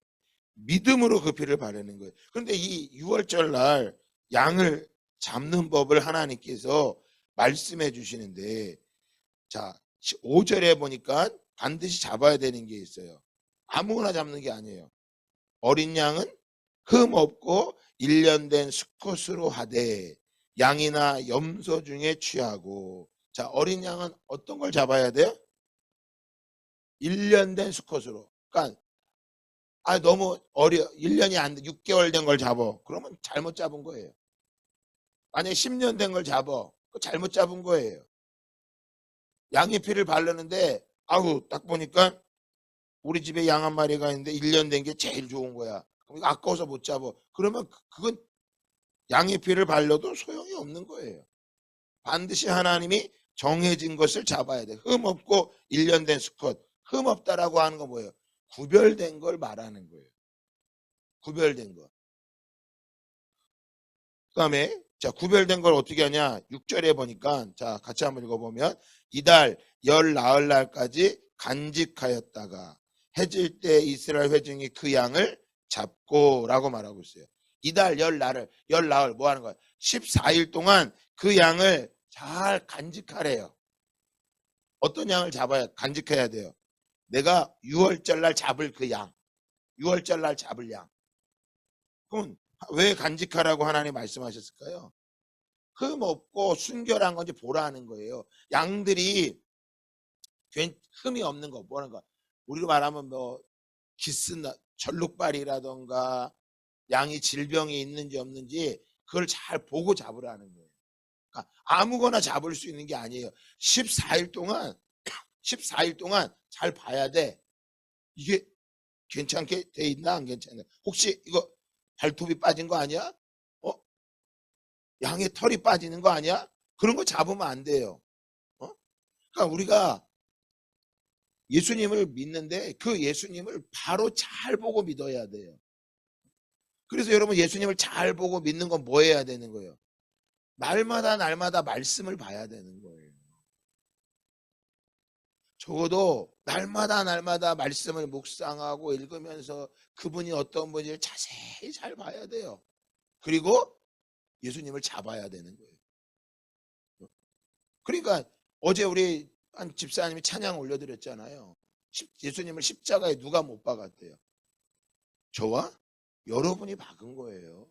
믿음으로 그 피를 바르는 거예요. 그런데 이 유월절 날 양을 잡는 법을 하나님께서 말씀해 주시는데 자 5절에 보니까 반드시 잡아야 되는 게 있어요. 아무거나 잡는 게 아니에요. 어린 양은 흠 없고 1년 된 수컷으로 하되 양이나 염소 중에 취하고 자 어린 양은 어떤 걸 잡아야 돼요? 1년 된 수컷으로. 그러니까 너무 1년이 안 돼. 6개월 된 걸 잡어. 그러면 잘못 잡은 거예요. 만약에 10년 된 걸 잡어. 그 잘못 잡은 거예요. 양의 피를 바르는데 딱 보니까 우리 집에 양 한 마리가 있는데 1년 된 게 제일 좋은 거야. 그럼 아까워서 못 잡어. 그러면 그건 양의 피를 발려도 소용이 없는 거예요. 반드시 하나님이 정해진 것을 잡아야 돼. 흠 없고 1년 된 수컷. 흠 없다라고 하는 거 뭐예요? 구별된 걸 말하는 거예요. 구별된 거. 그다음에 자, 구별된 걸 어떻게 하냐? 6절에 보니까 자, 같이 한번 읽어보면 이달 열 나흘 날까지 간직하였다가 해질 때 이스라엘 회중이 그 양을 잡고라고 말하고 있어요. 이달 열 나흘 뭐 하는 거야? 14일 동안 그 양을 잘 간직하래요. 어떤 양을 잡아야 간직해야 돼요? 내가 6월절 날 잡을 그 양, 6월절 날 잡을 양. 그럼 왜 간직하라고 하나님 말씀하셨을까요? 흠 없고 순결한 건지 보라는 거예요. 양들이 흠이 없는 거, 뭐라는 거. 우리로 말하면 뭐 기스 절룩발이라던가 양이 질병이 있는지 없는지 그걸 잘 보고 잡으라는 거예요. 그러니까 아무거나 잡을 수 있는 게 아니에요. 14일 동안 잘 봐야 돼. 이게 괜찮게 돼 있나 안 괜찮나? 혹시 이거 발톱이 빠진 거 아니야? 양의 털이 빠지는 거 아니야? 그런 거 잡으면 안 돼요. 그러니까 우리가 예수님을 믿는데 그 예수님을 바로 잘 보고 믿어야 돼요. 그래서 여러분 예수님을 잘 보고 믿는 건 뭐 해야 되는 거예요? 날마다 말씀을 봐야 되는 거예요. 적어도 날마다 말씀을 묵상하고 읽으면서 그분이 어떤 분인지 자세히 잘 봐야 돼요. 그리고 예수님을 잡아야 되는 거예요. 그러니까 어제 우리 한 집사님이 찬양 올려드렸잖아요. 예수님을 십자가에 누가 못 박았대요? 저와 여러분이 박은 거예요.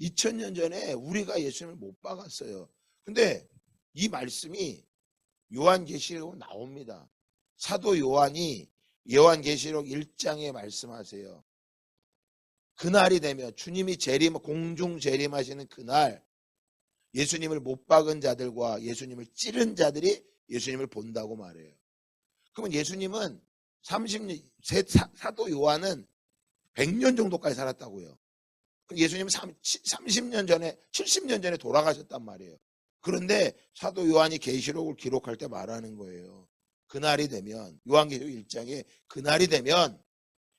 2000년 전에 우리가 예수님을 못 박았어요. 근데 이 말씀이 요한계시록에 나옵니다. 사도 요한이 요한계시록 1장에 말씀하세요. 그날이 되면 주님이 공중 재림하시는 그날 예수님을 못 박은 자들과 예수님을 찌른 자들이 예수님을 본다고 말해요. 그러면 예수님은 30년, 사도 요한은 100년 정도까지 살았다고요. 예수님은 30년 전에 70년 전에 돌아가셨단 말이에요. 그런데 사도 요한이 계시록을 기록할 때 말하는 거예요. 그날이 되면 요한계시록 1장에 그날이 되면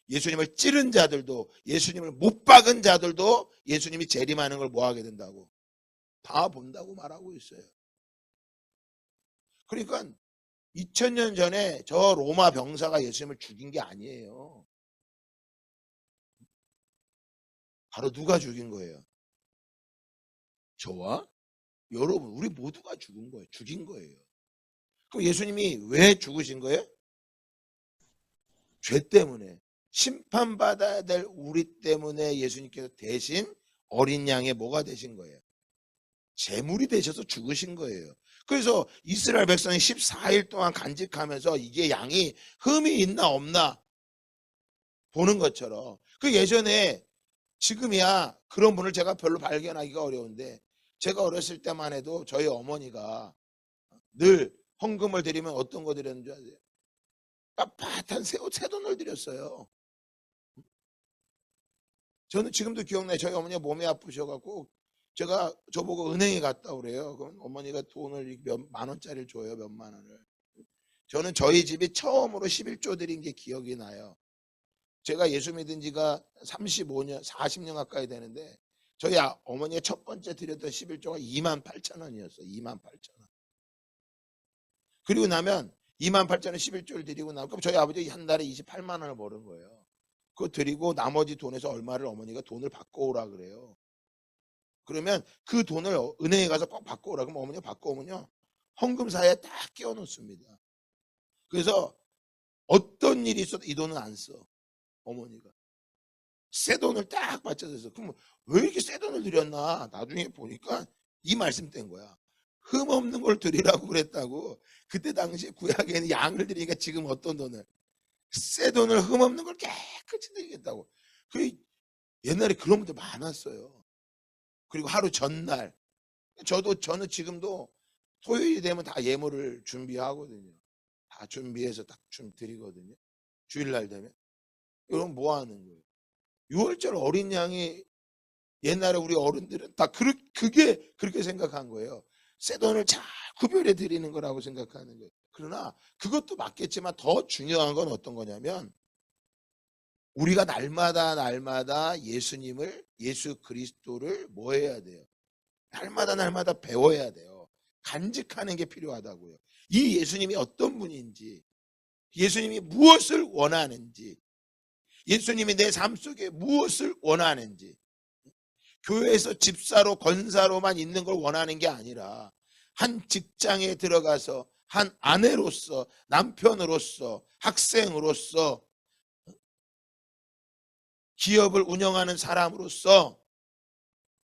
예수님을 찌른 자들도 예수님을 못 박은 자들도 예수님이 재림하는 걸 뭐 하게 된다고? 다 본다고 말하고 있어요. 그러니까 2000년 전에 저 로마 병사가 예수님을 죽인 게 아니에요. 바로 누가 죽인 거예요? 저와 여러분, 우리 모두가 죽인 거예요. 그럼 예수님이 왜 죽으신 거예요? 죄 때문에, 심판받아야 될 우리 때문에 예수님께서 대신 어린 양의 뭐가 되신 거예요? 제물이 되셔서 죽으신 거예요. 그래서 이스라엘 백성이 14일 동안 간직하면서 이게 양이 흠이 있나 없나 보는 것처럼, 그 예전에 지금이야 그런 분을 제가 별로 발견하기가 어려운데, 제가 어렸을 때만 해도 저희 어머니가 늘 헌금을 드리면 어떤 거 드렸는지 아세요? 빳빳한 새돈을 드렸어요. 저는 지금도 기억나요. 저희 어머니가 몸이 아프셔갖고 제가 저보고 은행에 갔다 오래요. 그럼 어머니가 돈을 만 원짜리를 줘요. 몇만 원을. 저는 저희 집이 처음으로 11조 드린 게 기억이 나요. 제가 예수 믿은 지가 35년, 40년 가까이 되는데 저희 어머니가 첫 번째 드렸던 11조가 28,000원이었어요. 28,000원. 그리고 나면 28,000원 11조를 드리고 나면 그럼 저희 아버지 한 달에 28만 원을 버는 거예요. 그거 드리고 나머지 돈에서 얼마를 어머니가 돈을 바꿔 오라 그래요. 그러면 그 돈을 은행에 가서 꼭 바꿔 오라 그러면 어머니가 바꿔 오면요, 헌금사에 딱 끼워 놓습니다. 그래서 어떤 일이 있어도 이 돈은 안 써. 어머니가 새 돈을 딱 받쳐서. 그럼 왜 이렇게 새 돈을 드렸나 나중에 보니까 이 말씀 된 거야. 흠 없는 걸 드리라고 그랬다고. 그때 당시에 구약에는 양을 드리니까 지금 어떤 돈을, 새 돈을 흠 없는 걸 깨끗이 드리겠다고. 그 옛날에 그런 분들 많았어요. 그리고 하루 전날 저는 지금도 토요일이 되면 다 예물을 준비하거든요. 다 준비해서 딱 드리거든요. 주일날 되면. 이건 뭐 하는 거예요? 6월절 어린 양이 옛날에 우리 어른들은 다 그렇게 생각한 거예요. 새 돈을 잘 구별해 드리는 거라고 생각하는 거예요. 그러나 그것도 맞겠지만 더 중요한 건 어떤 거냐면 우리가 날마다 예수 그리스도를 뭐 해야 돼요? 날마다 배워야 돼요. 간직하는 게 필요하다고요. 이 예수님이 어떤 분인지, 예수님이 무엇을 원하는지, 예수님이 내 삶 속에 무엇을 원하는지, 교회에서 집사로 권사로만 있는 걸 원하는 게 아니라 한 직장에 들어가서 한 아내로서, 남편으로서, 학생으로서, 기업을 운영하는 사람으로서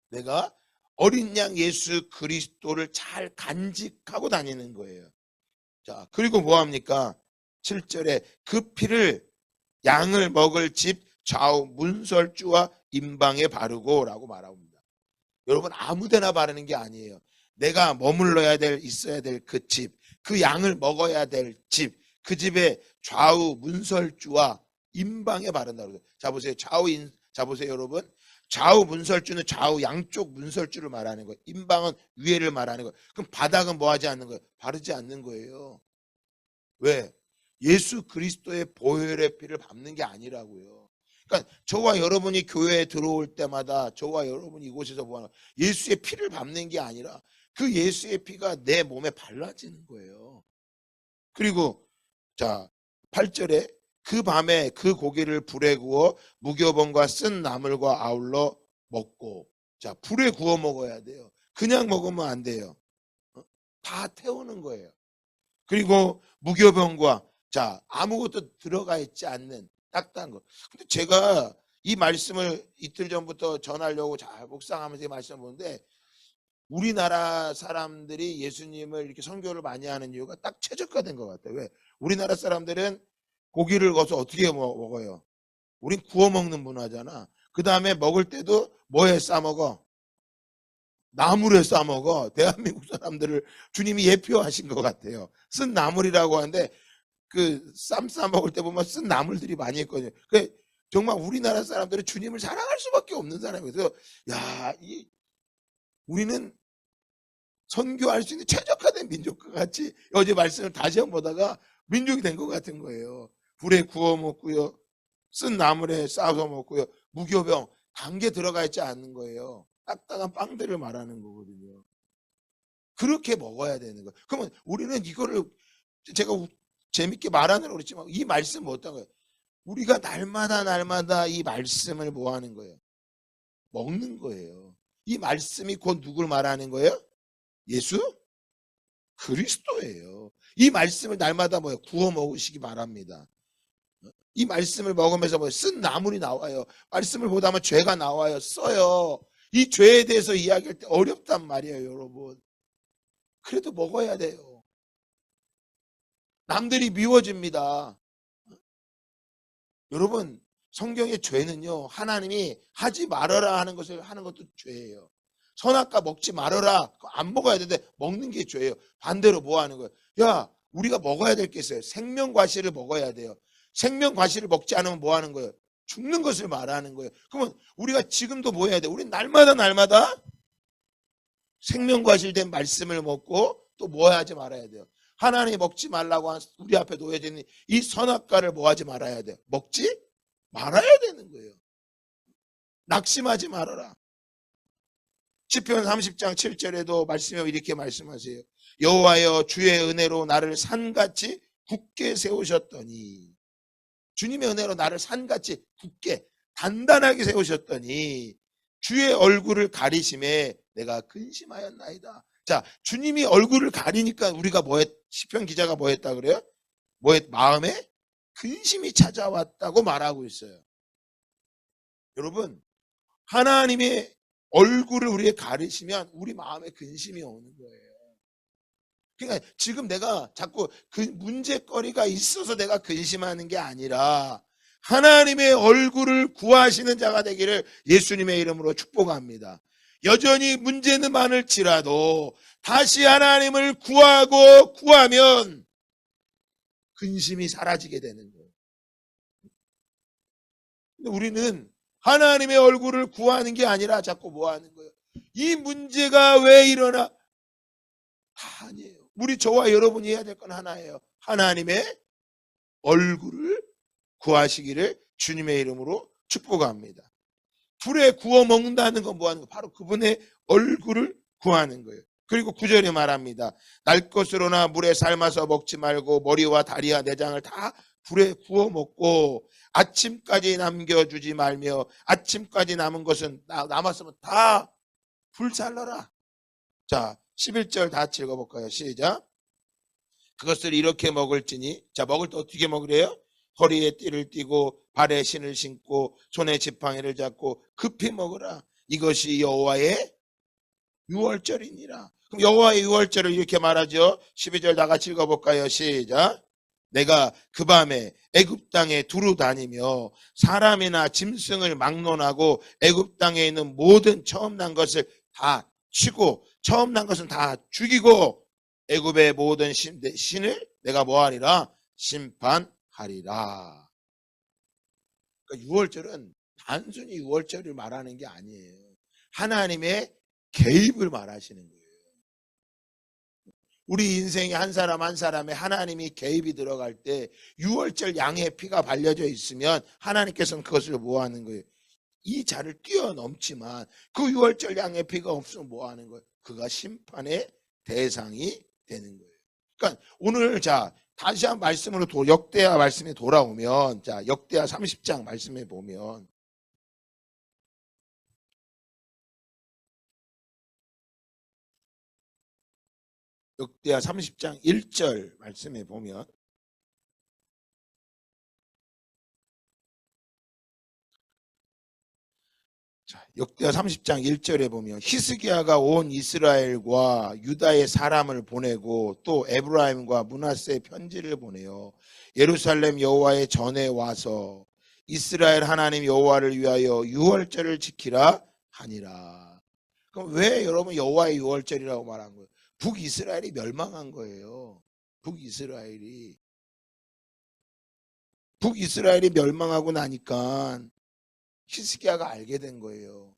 내가 어린 양 예수 그리스도를 잘 간직하고 다니는 거예요. 자, 그리고 뭐 합니까? 7절에 그 피를 양을 먹을 집 좌우 문설주와 임방에 바르고 라고 말합니다. 여러분, 아무데나 바르는 게 아니에요. 내가 머물러야 될, 있어야 될 그 집, 그 양을 먹어야 될 집, 그 집의 좌우 문설주와 임방에 바른다고 그래요. 자 보세요. 자 보세요, 여러분. 좌우 문설주는 좌우 양쪽 문설주를 말하는 거예요. 임방은 위에를 말하는 거예요. 그럼 바닥은 뭐 하지 않는 거예요? 바르지 않는 거예요. 왜? 예수 그리스도의 보혈의 피를 밟는 게 아니라고요. 그러니까 저와 여러분이 교회에 들어올 때마다 저와 여러분이 이곳에서 보는 예수의 피를 밟는 게 아니라 그 예수의 피가 내 몸에 발라지는 거예요. 그리고 자 8절에 그 밤에 그 고기를 불에 구워 무교병과 쓴 나물과 아울러 먹고, 자 불에 구워 먹어야 돼요. 그냥 먹으면 안 돼요. 다 태우는 거예요. 그리고 무교병과, 자 아무것도 들어가 있지 않는 딱딱한 거. 근데 제가 이 말씀을 이틀 전부터 전하려고 잘 묵상하면서 이 말씀을 보는데, 우리나라 사람들이 예수님을 이렇게 선교를 많이 하는 이유가 딱 최적화된 것 같아요. 왜? 우리나라 사람들은 고기를 거서 어떻게 먹어요? 우린 구워 먹는 문화잖아. 그 다음에 먹을 때도 뭐에 싸 먹어? 나물에 싸 먹어. 대한민국 사람들을 주님이 예표하신 것 같아요. 쓴 나물이라고 하는데 그 쌈 싸 먹을 때 보면 쓴 나물들이 많이 있거든요. 그 정말 우리나라 사람들은 주님을 사랑할 수밖에 없는 사람이에요. 그래서 야, 우리는 선교할 수 있는 최적화된 민족과 같이 어제 말씀을 다시 한번 보다가 민족이 된 것 같은 거예요. 불에 구워 먹고요, 쓴 나물에 싸서 먹고요, 무교병 단 게 들어가 있지 않는 거예요. 딱딱한 빵들을 말하는 거거든요. 그렇게 먹어야 되는 거예요. 그러면 우리는 이거를, 제가 재밌게 말하느라고 그랬지만 이 말씀은 어떤 거예요? 우리가 날마다 이 말씀을 뭐 하는 거예요? 먹는 거예요. 이 말씀이 곧 누굴 말하는 거예요? 예수 그리스도예요. 이 말씀을 날마다 뭐예요? 구워 먹으시기 바랍니다. 이 말씀을 먹으면서 뭐 쓴 나물이 나와요. 말씀을 보다 보면 죄가 나와요. 써요. 이 죄에 대해서 이야기할 때 어렵단 말이에요, 여러분. 그래도 먹어야 돼요. 남들이 미워집니다. 여러분, 성경의 죄는요, 하나님이 하지 말아라 하는 것을 하는 것도 죄예요. 선악과 먹지 말아라, 안 먹어야 되는데 먹는 게 죄예요. 반대로 뭐 하는 거예요? 야, 우리가 먹어야 될 게 있어요. 생명과실을 먹어야 돼요. 생명과실을 먹지 않으면 뭐 하는 거예요? 죽는 것을 말하는 거예요. 그러면 우리가 지금도 뭐 해야 돼요? 우리 날마다 생명과실된 말씀을 먹고 또 뭐 하지 말아야 돼요? 하나님이 먹지 말라고 한 우리 앞에 놓여져 있는 이 선악과를 뭐 하지 말아야 돼요? 먹지 말아야 되는 거예요. 낙심하지 말아라. 시편 30장 7절에도 말씀에 이렇게 말씀하세요. 여호와여, 주의 은혜로 나를 산같이 굳게 세우셨더니, 주님의 은혜로 나를 산같이 굳게 단단하게 세우셨더니 주의 얼굴을 가리심에 내가 근심하였나이다. 자, 주님이 얼굴을 가리니까 우리가 시편 기자가 뭐 했다 그래요? 마음에 근심이 찾아왔다고 말하고 있어요. 여러분, 하나님의 얼굴을 우리에 가리시면 우리 마음에 근심이 오는 거예요. 그러니까 지금 내가 자꾸 그 문제거리가 있어서 내가 근심하는 게 아니라 하나님의 얼굴을 구하시는 자가 되기를 예수님의 이름으로 축복합니다. 여전히 문제는 많을지라도 다시 하나님을 구하면 근심이 사라지게 되는 거예요. 근데 우리는 하나님의 얼굴을 구하는 게 아니라 자꾸 뭐 하는 거예요? 이 문제가 왜 일어나? 다 아니에요. 우리 저와 여러분이 해야 될 건 하나예요. 하나님의 얼굴을 구하시기를 주님의 이름으로 축복합니다. 불에 구워 먹는다는 건 뭐하는 거? 바로 그분의 얼굴을 구하는 거예요. 그리고 9절에 말합니다. 날 것으로나 물에 삶아서 먹지 말고 머리와 다리와 내장을 다 불에 구워 먹고 아침까지 남겨주지 말며 아침까지 남은 것은 남았으면 다 불살라라. 자, 11절 다 같이 읽어볼까요? 시작. 그것을 이렇게 먹을지니, 자, 먹을 때 어떻게 먹으래요? 허리에 띠를 띠고 발에 신을 신고 손에 지팡이를 잡고 급히 먹으라. 이것이 여호와의 유월절이니라. 그럼 여호와의 유월절을 이렇게 말하죠. 12절 다 같이 읽어볼까요? 시작. 내가 그 밤에 애굽 땅에 두루 다니며 사람이나 짐승을 막론하고 애굽 땅에 있는 모든 처음 난 것을 다 치고 처음 난 것은 다 죽이고 애굽의 모든 신을 내가 뭐하리라? 심판하리라. 그러니까 유월절은 단순히 유월절을 말하는 게 아니에요. 하나님의 개입을 말하시는 거예요. 우리 인생에 한 사람 한 사람의 하나님이 개입이 들어갈 때 유월절 양의 피가 발려져 있으면 하나님께서는 그것을 뭐 하는 거예요? 이 자를 뛰어넘지만 그 유월절 양의 피가 없으면 뭐 하는 거예요? 그가 심판의 대상이 되는 거예요. 그러니까 오늘 자 다시 한 말씀으로 역대하 말씀에 돌아오면 자 역대하 30장 말씀에 보면 역대하 30장 1절 말씀에 보면 자, 역대하 30장 1절에 보면 히스기야가 온 이스라엘과 유다의 사람을 보내고 또 에브라임과 므낫세의 편지를 보내요. 예루살렘 여호와의 전에 와서 이스라엘 하나님 여호와를 위하여 유월절을 지키라 하니라. 그럼 왜 여러분 여호와의 유월절이라고 말한 거예요? 북이스라엘이 멸망한 거예요. 북이스라엘이 멸망하고 나니까 히스기야가 알게 된 거예요.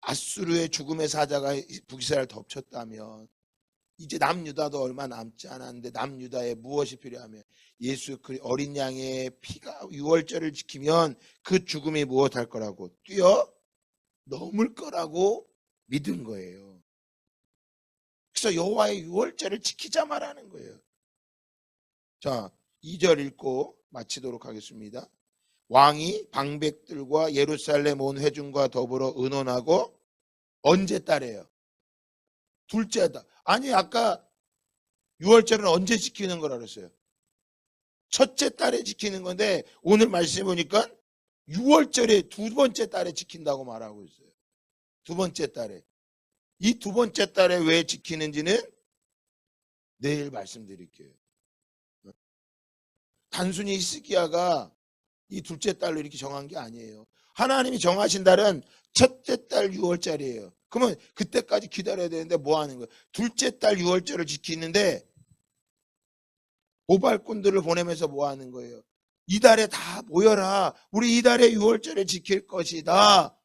아수르의 죽음의 사자가 북이스라엘을 덮쳤다면 이제 남유다도 얼마 남지 않았는데 남유다에 무엇이 필요하면 예수 어린 양의 피가 유월절을 지키면 그 죽음이 무엇할 거라고 뛰어 넘을 거라고 믿은 거예요. 그래서 여호와의 유월절을 지키자 말하는 거예요. 자, 2절 읽고 마치도록 하겠습니다. 왕이 방백들과 예루살렘 온 회중과 더불어 의논하고 언제 따래요? 둘째 달. 아니 아까 유월절은 언제 지키는 거라 그랬어요? 첫째 달에 지키는 건데 오늘 말씀해 보니까 유월절에 두 번째 달에 지킨다고 말하고 있어요. 두 번째 달에. 이 두 번째 달에 왜 지키는지는 내일 말씀드릴게요. 단순히 히스기야가 이 둘째 달로 이렇게 정한 게 아니에요. 하나님이 정하신 달은 첫째 달 6월절이에요. 그러면 그때까지 기다려야 되는데 뭐 하는 거예요? 둘째 달 6월절을 지키는데 모발꾼들을 보내면서 뭐 하는 거예요? 이달에 다 모여라. 우리 이달에 6월절을 지킬 것이다.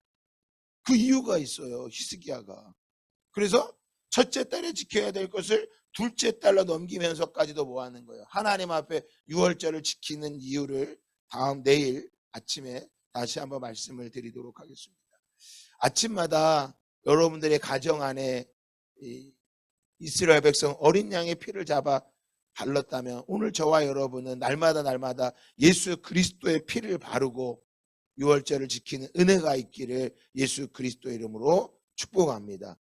그 이유가 있어요. 히스기야가. 그래서 첫째 달에 지켜야 될 것을 둘째 달로 넘기면서까지도 뭐 하는 거예요? 하나님 앞에 6월절을 지키는 이유를 내일 아침에 다시 한번 말씀을 드리도록 하겠습니다. 아침마다 여러분들의 가정 안에 이스라엘 백성 어린 양의 피를 잡아 발랐다면 오늘 저와 여러분은 날마다 예수 그리스도의 피를 바르고 6월절을 지키는 은혜가 있기를 예수 그리스도의 이름으로 축복합니다.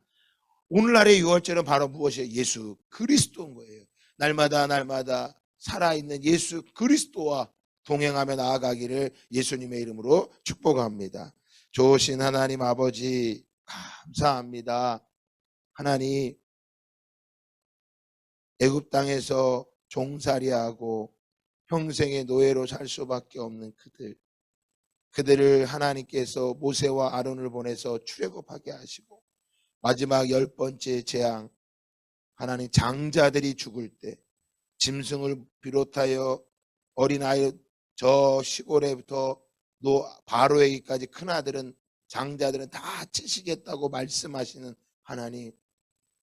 오늘날의 6월절은 바로 무엇이에요? 예수 그리스도인 거예요. 날마다 살아있는 예수 그리스도와 동행하며 나아가기를 예수님의 이름으로 축복합니다. 좋으신 하나님 아버지 감사합니다. 하나님 애굽 땅에서 종살이하고 평생의 노예로 살 수밖에 없는 그들을 하나님께서 모세와 아론을 보내서 출애굽하게 하시고 마지막 10번째 재앙 하나님 장자들이 죽을 때 짐승을 비롯하여 어린아이 저 시골에부터 바로에게까지 큰아들은 장자들은 다 치시겠다고 말씀하시는 하나님.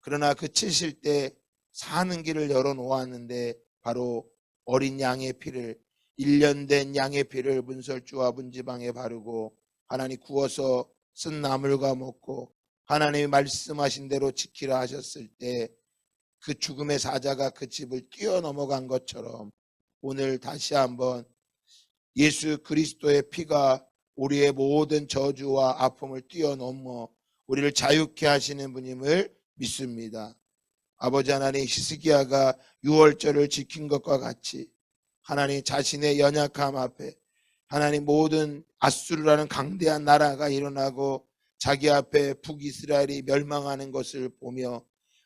그러나 그 치실 때 사는 길을 열어놓았는데 바로 어린 양의 피를 1년 된 양의 피를 문설주와 문지방에 바르고 하나님 구워서 쓴 나물과 먹고 하나님이 말씀하신 대로 지키라 하셨을 때 그 죽음의 사자가 그 집을 뛰어넘어간 것처럼 오늘 다시 한번 예수 그리스도의 피가 우리의 모든 저주와 아픔을 뛰어넘어 우리를 자유케 하시는 분임을 믿습니다. 아버지 하나님, 히스기야가 유월절을 지킨 것과 같이 하나님 자신의 연약함 앞에 하나님 모든 아수르라는 강대한 나라가 일어나고 자기 앞에 북이스라엘이 멸망하는 것을 보며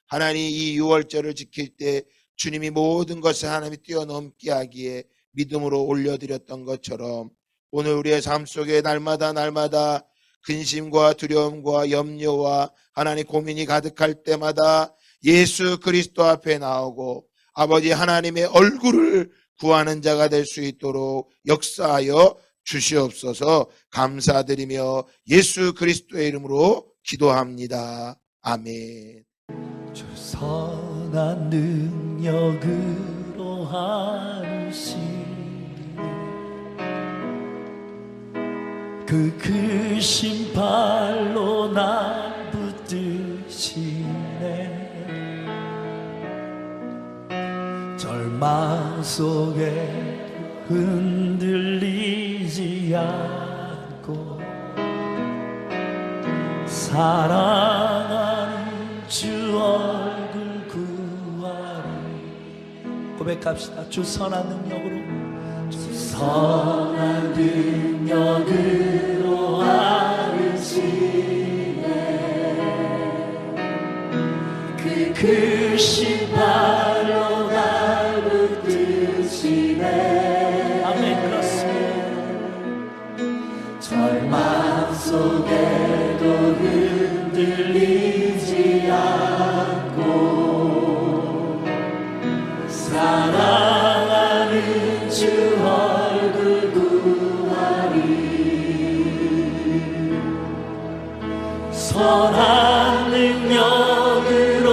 하나님 이 유월절을 지킬 때 주님이 모든 것을 하나님이 뛰어넘게 하기에 믿음으로 올려드렸던 것처럼 오늘 우리의 삶 속에 날마다 근심과 두려움과 염려와 하나님 고민이 가득할 때마다 예수 그리스도 앞에 나오고 아버지 하나님의 얼굴을 구하는 자가 될 수 있도록 역사하여 주시옵소서. 감사드리며 예수 그리스도의 이름으로 기도합니다. 아멘.
주 선한 능력으로 하시네 그 크신 발로 나 붙드시네 절망 속에 흔들리지 않고 사랑하는 주 얼굴 구하리 고백합시다. 주 선한 능력으로 주 선한 능력으로 하시네 그 크신 발로 날 붙드시네 아멘. 그렇습니다. 절망 속에도 흔들리지 않고 사랑하는 주 얼굴 구하리 선한 능력으로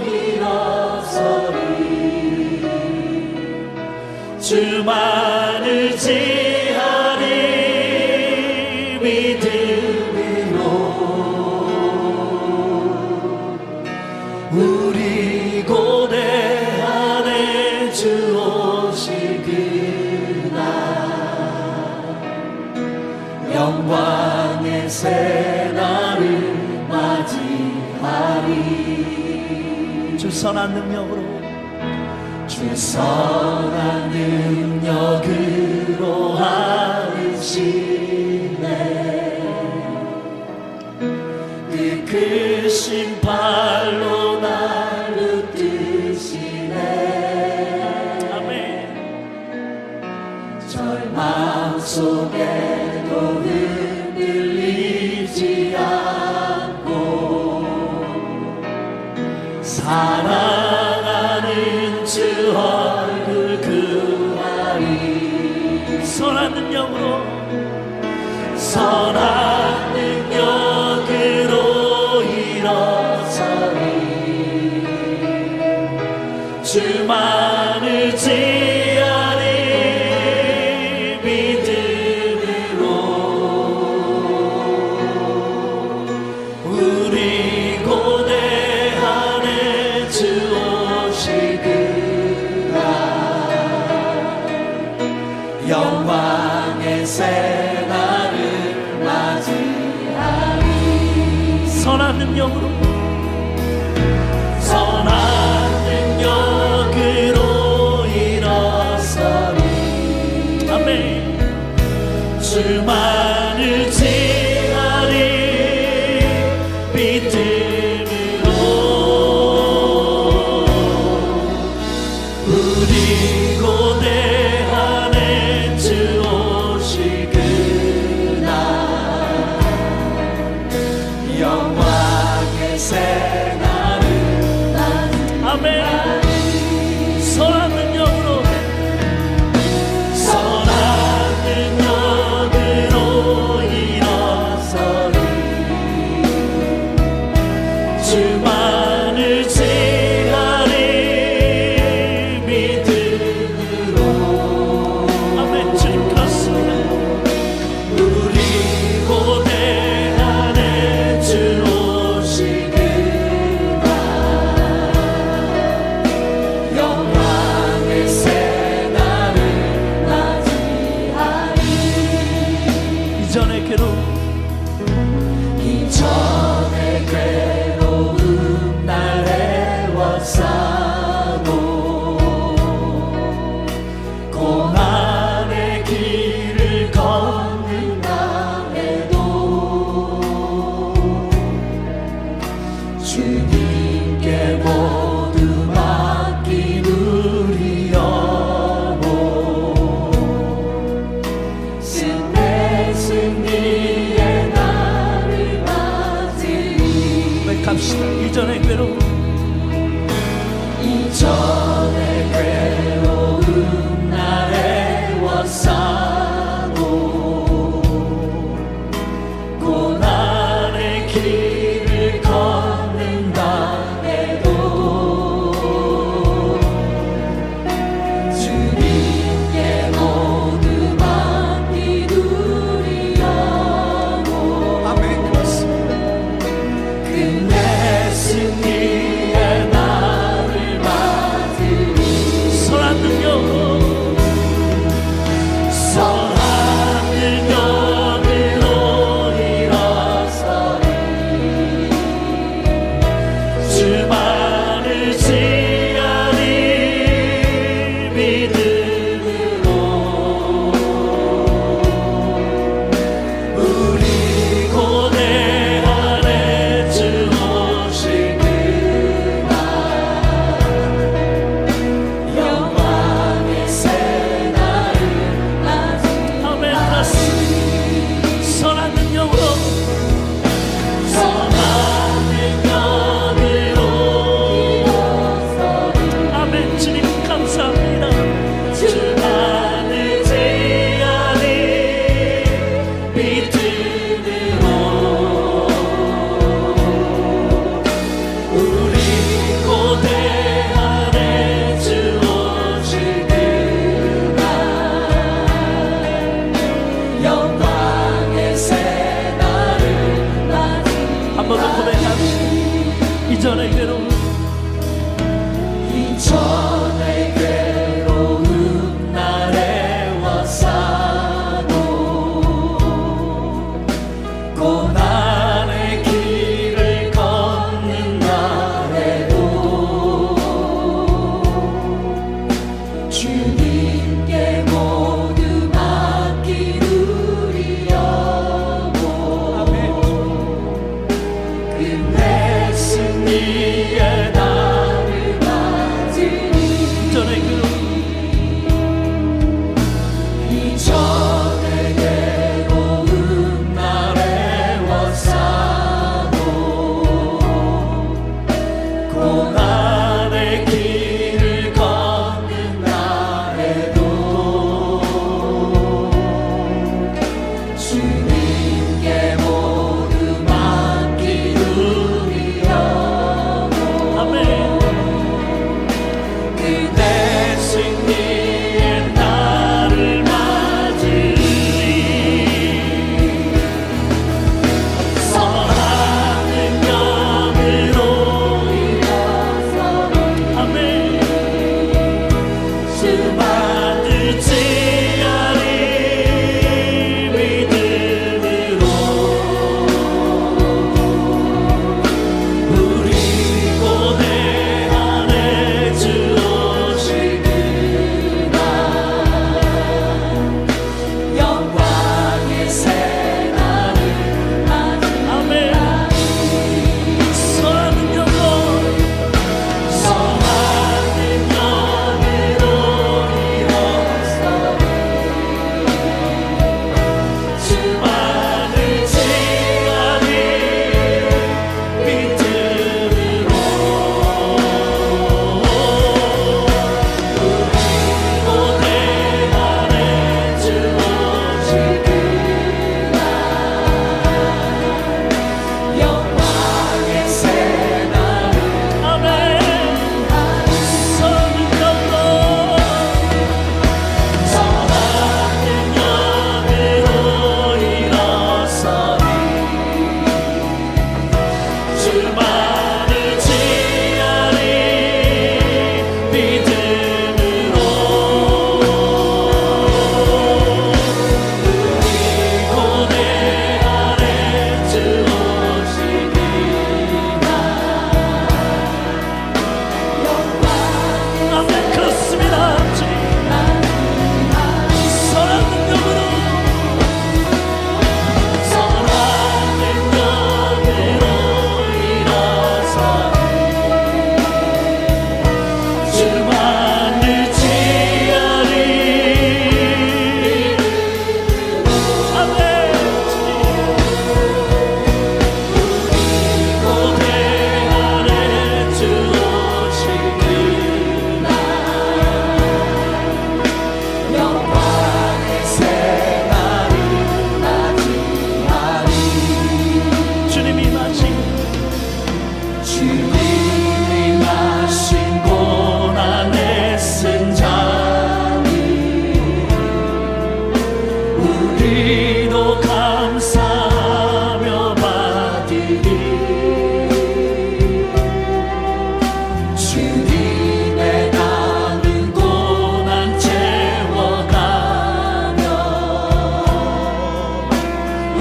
일어서리 주만을 지하리 우리 고대 안에 주 오실 그날 영광의 새날을 맞이하리 주 선한 능력으로 주 선한 능력으로 하시네 그 크신 발로 날 붙드시네 아멘. 절망 속에도 흔들리지 않고 사랑하는 주 얼굴 구하리 선한 능력으로 선한 능력으로 일어서리 주만을 지하리 믿음으로 우리 고대 안에 주 오실 그날 영광의 새날을 맞이하리 선한 능력으로 선한 능력으로 일어서리 아멘 주만을 지하리 믿음으로 우리 고대 안에 주 오실 그날 영광의 새날을 아멘 선한 능력으로 선한 능력으로 일어서리 주만을 지하리 믿음으로 아멘 이전의 괴로움 날 애워싸고 고난의 길을 걷는다 해도 주님께 모두 맡긴 우리 영혼 승리의 날을 맞으리.
갑시다. 이전의 괴로움
이전의 괴로움 날 애워싸고 고난의 길을 걷는다 해도 주님께 모두 맡긴 우리 영혼
아멘. 그렇습니다.
끝내 승리의 날을 맞으리. 선한 능력으로 일어서리. 주만을 지하리 믿음으로 우리 고뇌 안에 주 오실 그날 영광의 새 날을 맞으리. 아멘. 선한 능력으로 아멘. 주님 감사합니다. 주만을 지하리 믿음으로 우리 고대 안에 주 오실 그날 영광의 새 날을 맞으리.
한 번 더 고백합시다. 이전의 괴로움
이전의 괴로움 날 애워싸고 고난의 길을 걷는다 해도 주님께 모두 맡긴 우리 영혼 끝내 승리의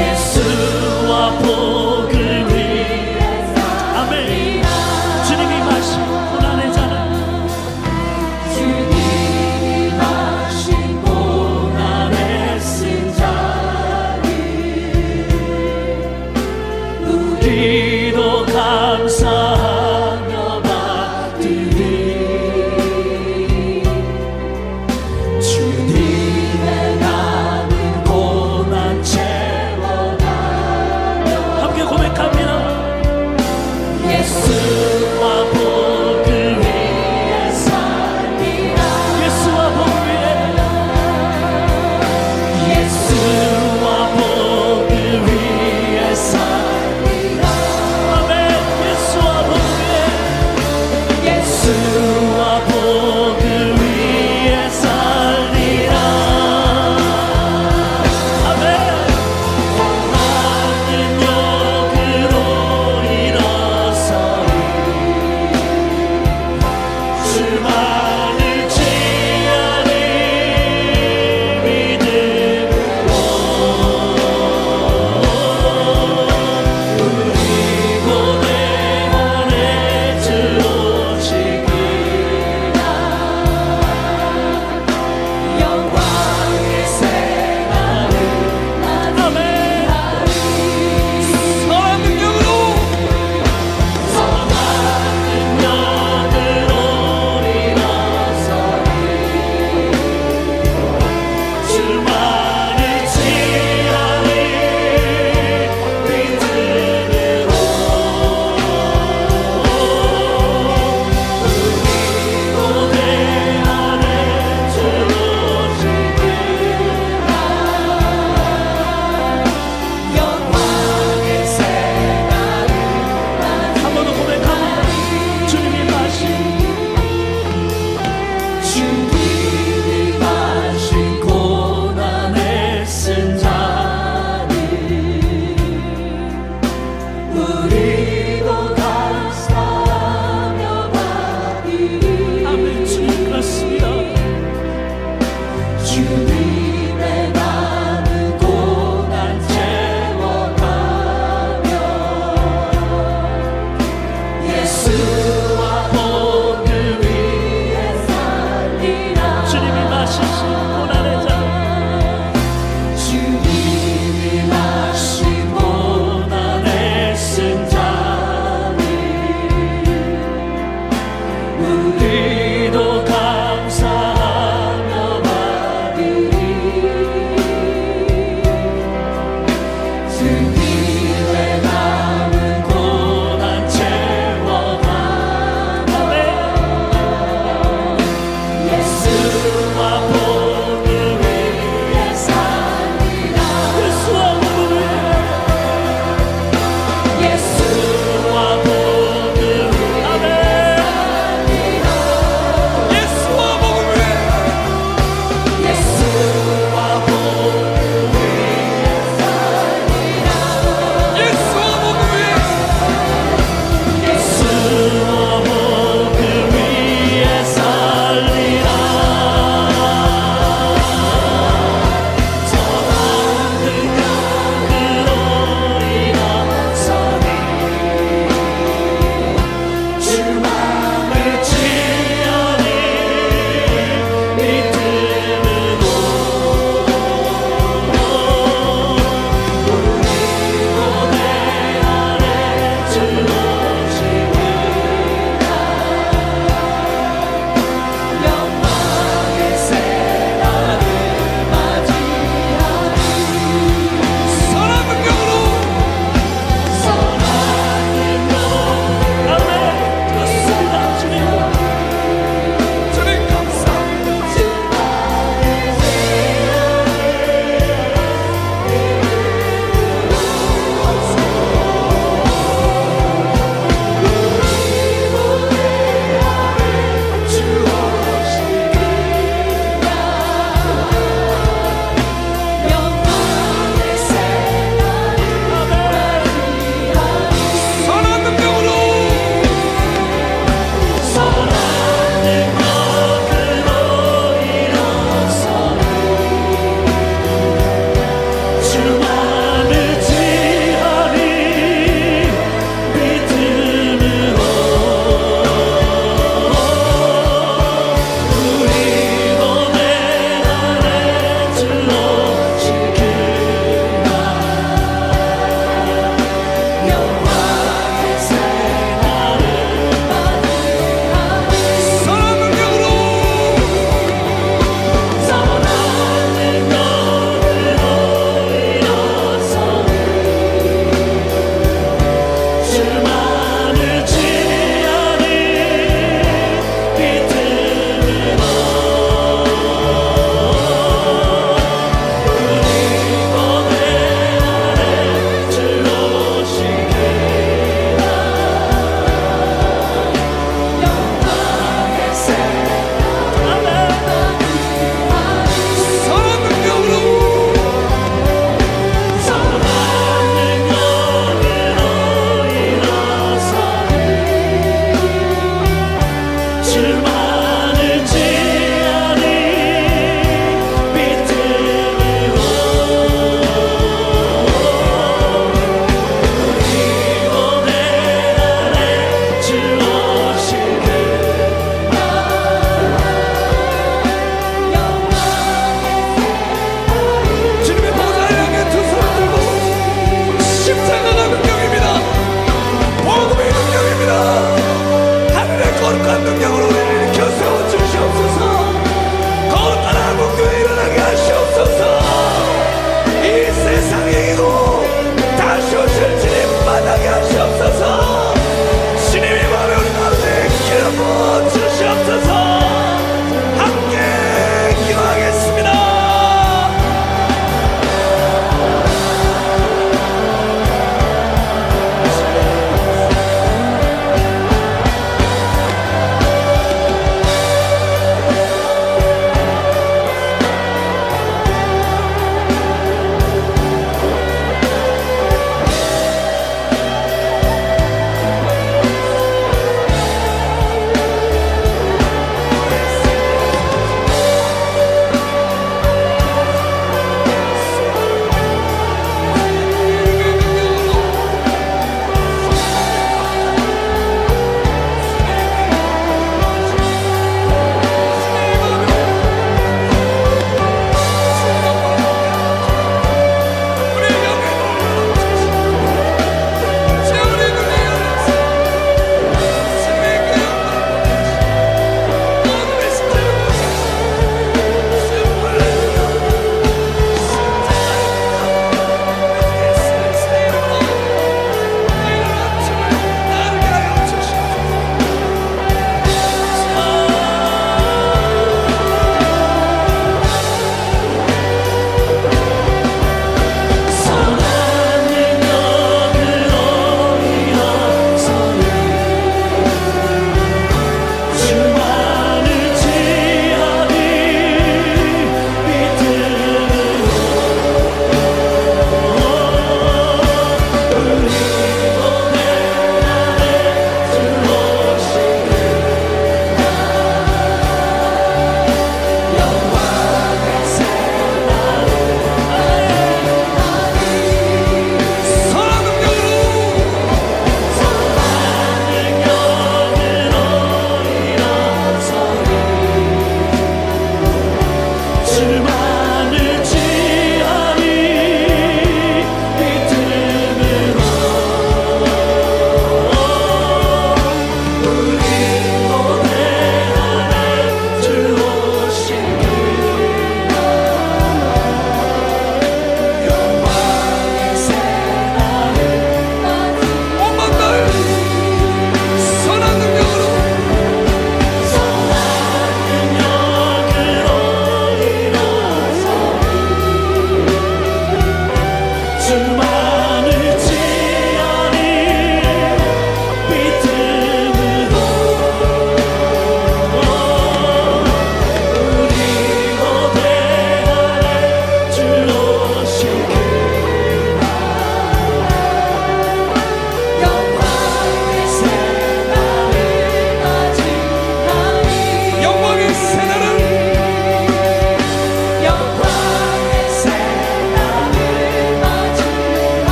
예수와 복을 위해서 아멘. 주님이 마신 고난의 잔을
주님이 마신 고난의 승자를 우리